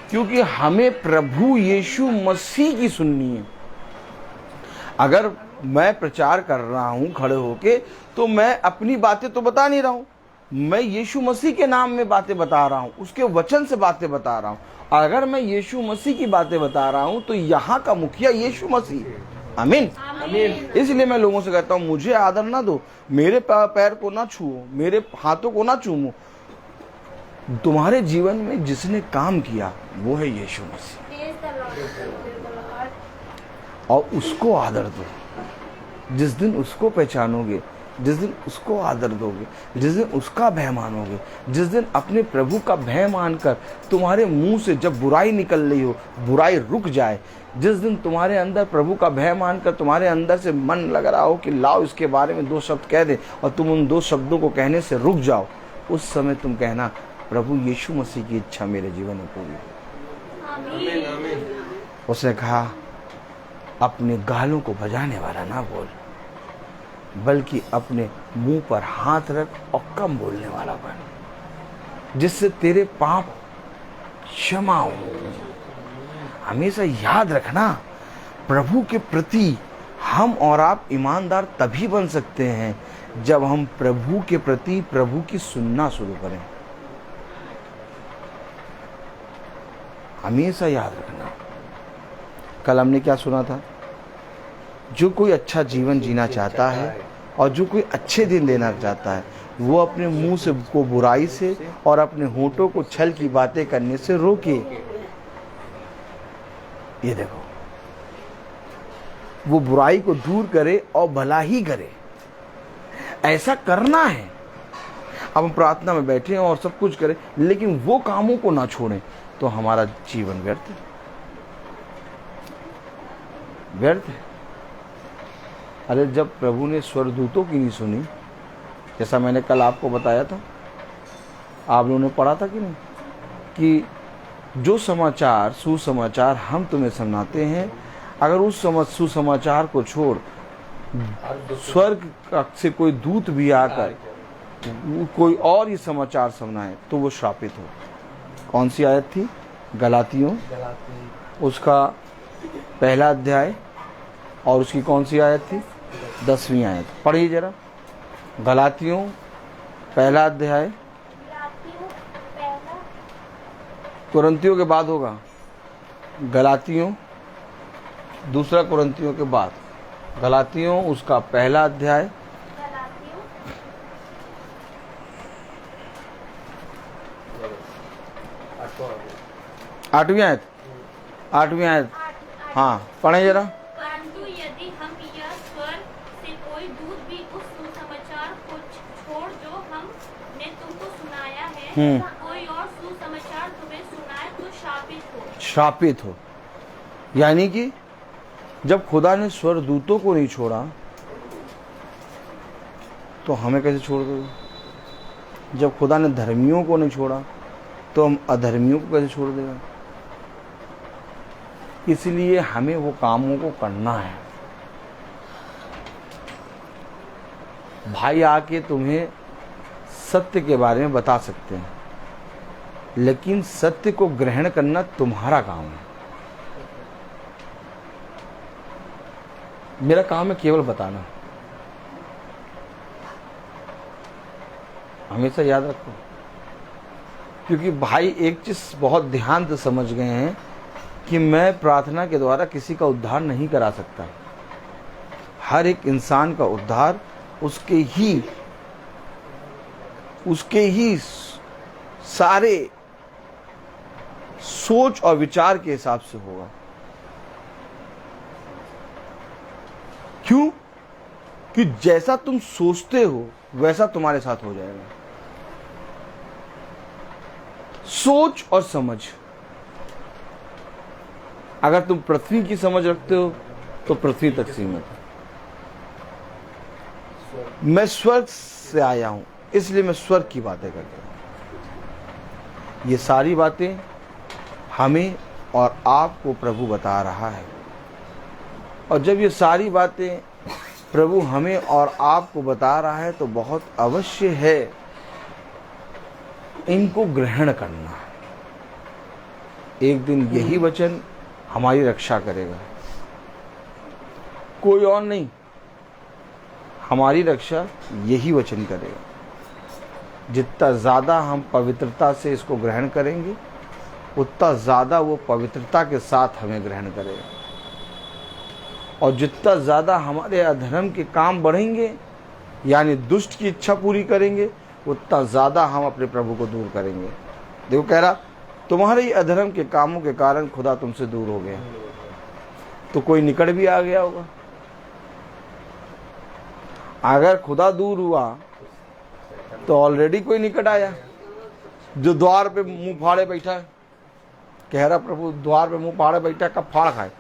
S1: क्योंकि हमें प्रभु यीशु मसीह की सुननी है। अगर मैं प्रचार कर रहा हूं खड़े होके, तो मैं अपनी बातें तो बता नहीं रहा हूं, मैं यीशु मसीह के नाम में बातें बता रहा हूं, उसके वचन से बातें बता रहा हूं। अगर मैं यीशु मसीह की बातें बता रहा हूं तो यहाँ का मुखिया यीशु मसीह है। आमीन। इसलिए मैं लोगों से कहता हूं, मुझे आदर ना दो, मेरे पैर को ना छुओ, मेरे हाथों को ना चूमो। तुम्हारे जीवन में जिसने काम किया वो है यीशु मसीह, और उसको आदर दो। जिस दिन उसको पहचानोगे, जिस दिन उसको आदर दोगे, जिस दिन उसका भय मानोगे, जिस दिन अपने प्रभु का भय मानकर तुम्हारे मुंह से जब बुराई निकल रही हो, बुराई रुक जाए, जिस दिन तुम्हारे अंदर प्रभु का भय मानकर तुम्हारे अंदर से मन लग रहा हो कि लाओ इसके बारे में 2 शब्द कह दे, और तुम उन 2 शब्दों को कहने से रुक जाओ, उस समय तुम कहना प्रभु यीशु मसीह की इच्छा मेरे जीवन में पूरी। उसने कहा अपने गालों को बजाने वाला ना बोल, बल्कि अपने मुंह पर हाथ रख और कम बोलने वाला बन, जिससे तेरे पाप क्षमा हो। हमेशा याद रखना, प्रभु के प्रति हम और आप ईमानदार तभी बन सकते हैं जब हम प्रभु के प्रति प्रभु की सुनना शुरू करें। हमेशा याद रखना। कल हमने क्या सुना था? जो कोई अच्छा जीवन जीना चाहता है और जो कोई अच्छे दिन लेना चाहता है, वो अपने मुंह से को बुराई से और अपने होठों को छल की बातें करने से रोके। ये देखो, वो बुराई को दूर करे और भला ही करे, ऐसा करना है। अब हम प्रार्थना में बैठे हैं और सब कुछ करें, लेकिन वो कामों को ना छोड़ें, तो हमारा जीवन व्यर्थ है, व्यर्थ है। अरे जब प्रभु ने स्वर्गदूतों की नहीं सुनी, जैसा मैंने कल आपको बताया था, आप लोगों ने पढ़ा था कि नहीं, कि जो समाचार सुसमाचार हम तुम्हें सुनाते हैं, अगर उस सुसमाचार को छोड़ स्वर्ग से कोई दूत भी आकर कोई और ही समाचार सुनाए तो वो श्रापित हो। कौन सी आयत थी? गलातियों उसका 1 अध्याय, और उसकी कौन सी आयत थी? 10वीं आयत। पढ़िए जरा, गलातियों 1 अध्याय, कुरिन्थियों के बाद होगा, गलातियों 2 कुरिन्थियों के बाद, गलातियों उसका 1 अध्याय, 8वीं आयत, 8वीं आयत। हाँ पढ़े जरा।
S5: परंतु यदि हम यह स्वर्ग से कोई दूत भी उस सुसमाचार को छोड़ जो हमने तुमको सुनाया है, कोई और सुसमाचार तुम्हें सुनाए तो शापित हो।
S1: शापित हो, यानी कि जब खुदा ने स्वर्गदूतों को नहीं छोड़ा तो हमें कैसे छोड़ दोगे? जब खुदा ने धर्मियों को नहीं छोड़ा तो हम अधर्मियों को कैसे छोड़ देगा? इसलिए हमें वो कामों को करना है। भाई आके तुम्हें सत्य के बारे में बता सकते हैं, लेकिन सत्य को ग्रहण करना तुम्हारा काम है। मेरा काम है केवल बताना। हमेशा याद रखो, क्योंकि भाई एक चीज बहुत ध्यान से समझ गए हैं कि मैं प्रार्थना के द्वारा किसी का उद्धार नहीं करा सकता। हर एक इंसान का उद्धार उसके ही सारे सोच और विचार के हिसाब से होगा। क्यों? कि जैसा तुम सोचते हो वैसा तुम्हारे साथ हो जाएगा। सोच और समझ, अगर तुम पृथ्वी की समझ रखते हो तो पृथ्वी तक सीमित है। मैं स्वर्ग से आया हूं, इसलिए मैं स्वर्ग की बातें करता हूं। ये सारी बातें हमें और आपको प्रभु बता रहा है, और जब ये सारी बातें प्रभु हमें और आपको बता रहा है तो बहुत अवश्य है इनको ग्रहण करना। एक दिन यही वचन हमारी रक्षा करेगा, कोई और नहीं। हमारी रक्षा यही वचन करेगा। जितना ज़्यादा हम पवित्रता से इसको ग्रहण करेंगे, उतना ज़्यादा वो पवित्रता के साथ हमें ग्रहण करेगा। और जितना ज़्यादा हमारे अधर्म के काम बढ़ेंगे, यानी दुष्ट की इच्छा पूरी करेंगे, उतना ज़्यादा हम अपने प्रभु को दूर करेंगे। देखो कह रहा, तुम्हारे ही अधर्म के कामों के कारण खुदा तुमसे दूर हो गया। तो कोई निकट भी आ गया होगा। अगर खुदा दूर हुआ तो ऑलरेडी कोई निकट आया, जो द्वार पे मुंह फाड़े बैठा है। कह रहा प्रभु द्वार पे मुंह फाड़े बैठा, कब फाड़ खाए।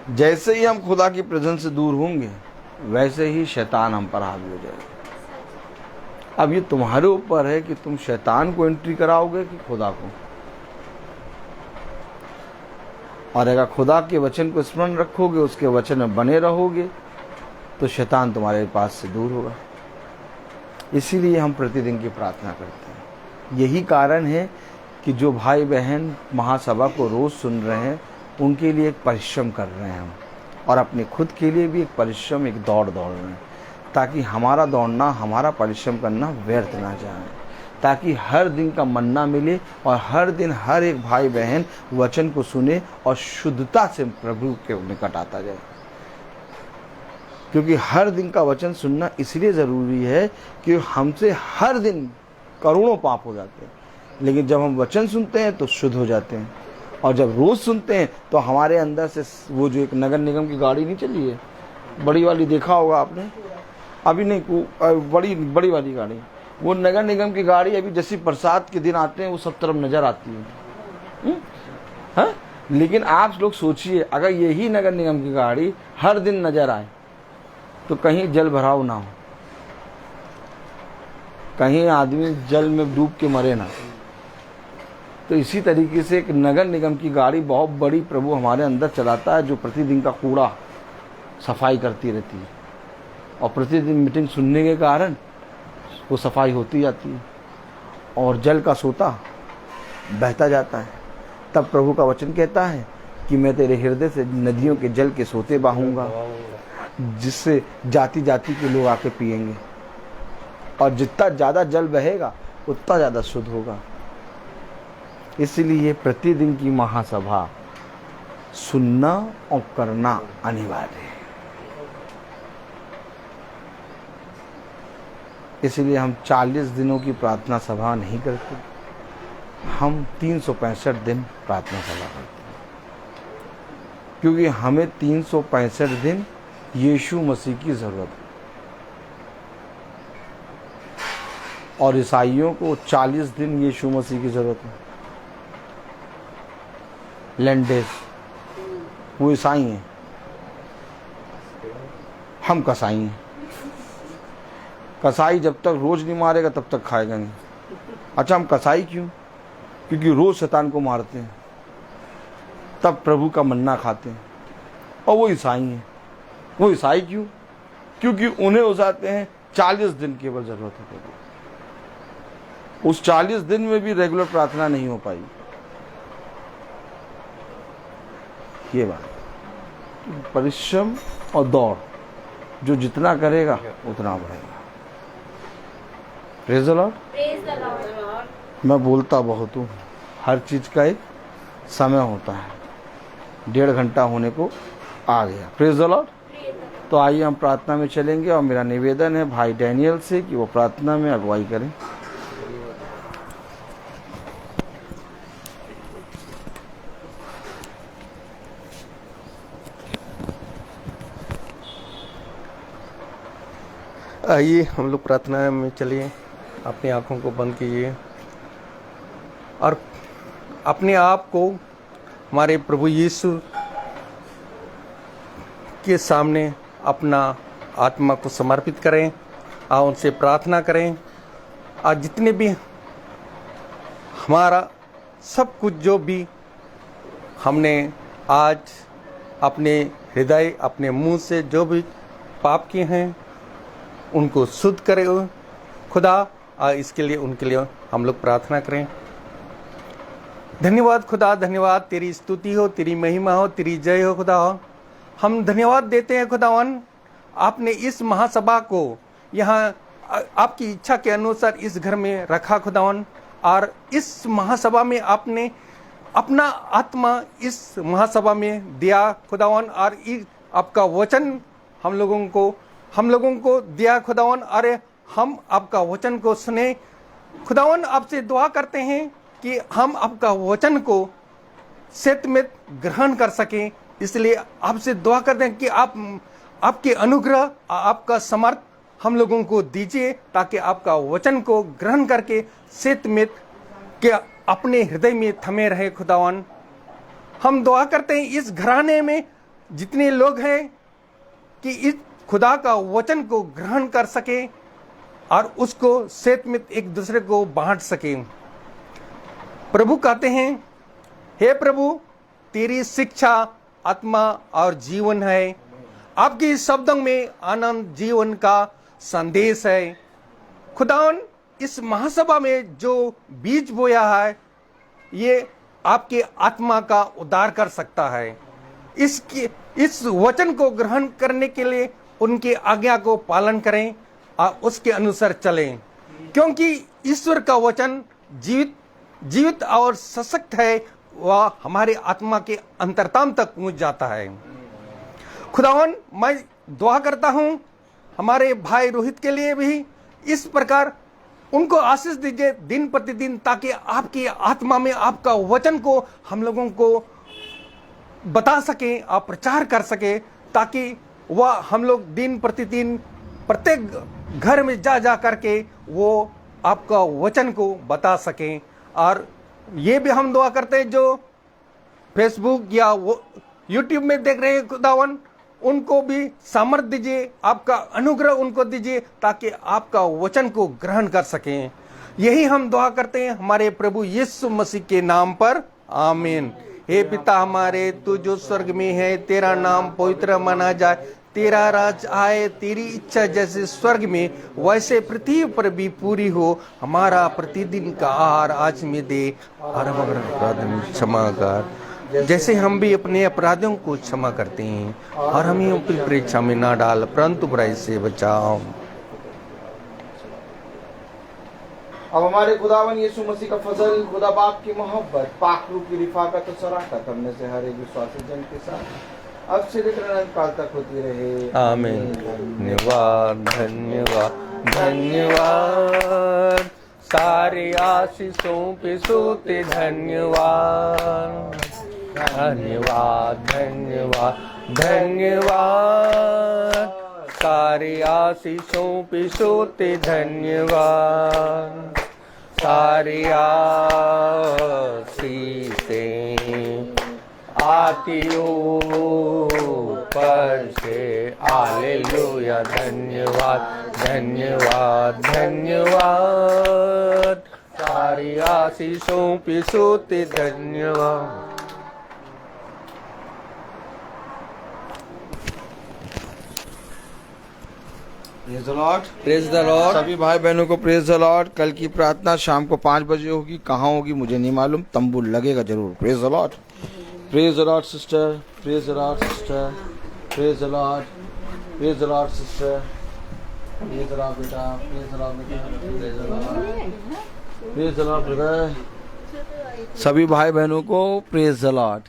S1: जैसे ही हम खुदा की प्रेजेंस से दूर होंगे, वैसे ही शैतान हम पर हावी हो जाएगा। अब ये तुम्हारे ऊपर है कि तुम शैतान को एंट्री कराओगे कि खुदा को। और अगर खुदा के वचन को स्मरण रखोगे, उसके वचन में बने रहोगे, तो शैतान तुम्हारे पास से दूर होगा। इसीलिए हम प्रतिदिन की प्रार्थना करते हैं। यही कारण है कि जो भाई बहन महासभा को रोज सुन रहे हैं, उनके लिए एक परिश्रम कर रहे हैं हम, और अपने खुद के लिए भी एक परिश्रम, एक दौड़ रहे हैं, ताकि हमारा दौड़ना, हमारा परिश्रम करना व्यर्थ ना जाए, ताकि हर दिन का मन्ना मिले और हर दिन हर एक भाई बहन वचन को सुने और शुद्धता से प्रभु के निकट आता जाए। क्योंकि हर दिन का वचन सुनना इसलिए ज़रूरी है कि हमसे हर दिन करोड़ों पाप हो जाते हैं, लेकिन जब हम वचन सुनते हैं तो शुद्ध हो जाते हैं। और जब रोज़ सुनते हैं तो हमारे अंदर से वो जो एक नगर निगम की गाड़ी नहीं चली है, बड़ी वाली, देखा होगा आपने, अभी नहीं, बड़ी वाली गाड़ी, वो नगर निगम की गाड़ी अभी जैसे बरसात के दिन आते हैं वो सब तरफ नज़र आती है। हाँ? लेकिन आप लोग सोचिए, अगर यही नगर निगम की गाड़ी हर दिन नज़र आए तो कहीं जल भराव ना हो, कहीं आदमी जल में डूब के मरे ना। तो इसी तरीके से एक नगर निगम की गाड़ी बहुत बड़ी प्रभु हमारे अंदर चलाता है, जो प्रतिदिन का कूड़ा सफाई करती रहती है, और प्रतिदिन मीटिंग सुनने के कारण वो सफाई होती जाती है और जल का सोता बहता जाता है। तब प्रभु का वचन कहता है कि मैं तेरे हृदय से नदियों के जल के सोते बहाऊंगा, जिससे जाति जाति के लोग आके पिएंगे, और जितना ज़्यादा जल बहेगा उतना ज़्यादा शुद्ध होगा। इसलिए प्रतिदिन की महासभा सुनना और करना अनिवार्य है। इसलिए हम 40 दिनों की प्रार्थना सभा नहीं करते, हम 365 दिन प्रार्थना सभा करते हैं, क्योंकि हमें 365 दिन यीशु मसीह की ज़रूरत है। और ईसाइयों को 40 दिन यीशु मसीह की ज़रूरत है। लेंडेस वो ईसाई हैं, हम कसाई हैं। कसाई जब तक रोज नहीं मारेगा तब तक खाएगा नहीं। अच्छा, हम कसाई क्यों? क्योंकि रोज शैतान को मारते हैं, तब प्रभु का मन्ना खाते हैं। और वो ईसाई हैं। वो ईसाई क्यों? क्योंकि उन्हें उजाते हैं 40 दिन केवल जरूरत है प्रभु। उस 40 दिन में भी रेगुलर प्रार्थना नहीं हो पाई। ये बात, परिश्रम और दौड़, जो जितना करेगा उतना बढ़ेगा। Praise the Lord.
S2: Praise the Lord.
S1: मैं बोलता बहुत हूँ, हर चीज़ का एक समय होता है। 1.5 घंटा होने को आ गया। Praise the Lord. तो आइए हम प्रार्थना में चलेंगे और मेरा निवेदन है भाई डैनियल से कि वो प्रार्थना में अगुवाई करें।
S3: आइए हम लोग प्रार्थना में चलिए। अपनी आंखों को बंद कीजिए और अपने आप को हमारे प्रभु यीशु के सामने अपना आत्मा को समर्पित करें और उनसे प्रार्थना करें। आज जितने भी हमारा सब कुछ जो भी हमने आज अपने हृदय अपने मुंह से जो भी पाप किए हैं उनको शुद्ध करे खुदा। और इसके लिए उनके लिए हम लोग प्रार्थना करें। धन्यवाद खुदा, धन्यवाद, तेरी स्तुति हो, तेरी महिमा हो, तेरी जय हो खुदा। हम धन्यवाद देते हैं खुदावन, आपने इस महासभा को यहाँ आपकी इच्छा के अनुसार इस घर में रखा खुदावन। और इस महासभा में आपने अपना आत्मा इस महासभा में दिया खुदावन। और आपका वचन हम लोगों को दिया खुदावन। अरे हम आपका वचन को सुने खुदावन। आपसे दुआ करते हैं कि हम आपका वचन को सत्य में ग्रहण कर सकें। इसलिए आपसे दुआ करते हैं कि आपके अनुग्रह आपका समर्थ हम लोगों को दीजिए, ताकि आपका वचन को ग्रहण करके सत्य में के अपने हृदय में थमे रहे खुदावन। हम दुआ करते हैं इस घराने में जितने लोग हैं कि इस खुदा का वचन को ग्रहण कर सके और उसको सत्य में एक दूसरे को बांट सके। प्रभु कहते हैं, हे प्रभु तेरी शिक्षा आत्मा और जीवन है, आपके शब्दों में आनंद जीवन का संदेश है। खुदावन इस महासभा में जो बीज बोया है ये आपके आत्मा का उद्धार कर सकता है। इस वचन को ग्रहण करने के लिए उनकी आज्ञा को पालन करें और उसके अनुसार चलें, क्योंकि ईश्वर का वचन जीवित और सशक्त है। वह हमारे आत्मा के अंतरतम तक पहुंच जाता है। खुदावन मैं दुआ करता हूं हमारे भाई रोहित के लिए भी इस प्रकार उनको आशीष दीजिए दिन प्रतिदिन, ताकि आपकी आत्मा में आपका वचन को हम लोगों को बता सके और प्रचार कर सके, ताकि वह हम लोग दिन प्रतिदिन प्रत्येक घर में जा करके वो आपका वचन को बता सकें। और ये भी हम दुआ करते हैं जो फेसबुक या वो यूट्यूब में देख रहे हैं खुदावन, उनको भी सामर्थ्य दीजिए, आपका अनुग्रह उनको दीजिए, ताकि आपका वचन को ग्रहण कर सकें। यही हम दुआ करते हैं हमारे प्रभु यीशु मसीह के नाम पर, आमीन। हे पिता हमारे, तू जो स्वर्ग में है, तेरा नाम पवित्र माना जाए, तेरा राज आए, तेरी इच्छा जैसे स्वर्ग में वैसे पृथ्वी पर भी पूरी हो। हमारा प्रतिदिन का आहार आज में दे, और हमारे अपराध क्षमा कर जैसे हम भी अपने अपराधियों को क्षमा करते हैं, और हमें अपनी परीक्षा में ना डाल परंतु बुराई से बचाओ।
S1: अब हमारे खुदावन यीशु मसीह का फजल, खुदा बाप की मोहब्बत, पाक रूह की रिफाकत और सराहत हमने से हर एक विश्वासी जन के साथ अब से लेकर अनंत काल तक होती रहे,
S3: आमीन। धन्यवाद धन्यवाद धन्यवाद, सारे आशीषों पे सोते धन्यवाद। धन्यवाद धन्यवाद धन्यवाद, सारे आशीषों पे सोते धन्यवाद। सारे आशीषें आती ऊपर से, हालेलुया। धन्यवाद धन्यवाद धन्यवाद, सारी आशीषों पे सोते धन्यवाद।
S1: Praise the Lord.
S3: Praise the Lord.
S1: सभी भाई बहनों को प्रेज द लॉर्ड। कल की प्रार्थना शाम को 5 बजे होगी। कहाँ होगी मुझे नहीं मालूम, तंबू लगेगा जरूर। Praise the Lord. Praise the Lord sister, praise the Lord sister, praise the Lord, praise the Lord sister, praise the Lord बेटा, प्रेज द लॉर्ड बेटा, praise the Lord, praise the Lord brother. सभी भाई बहनों को praise the Lord.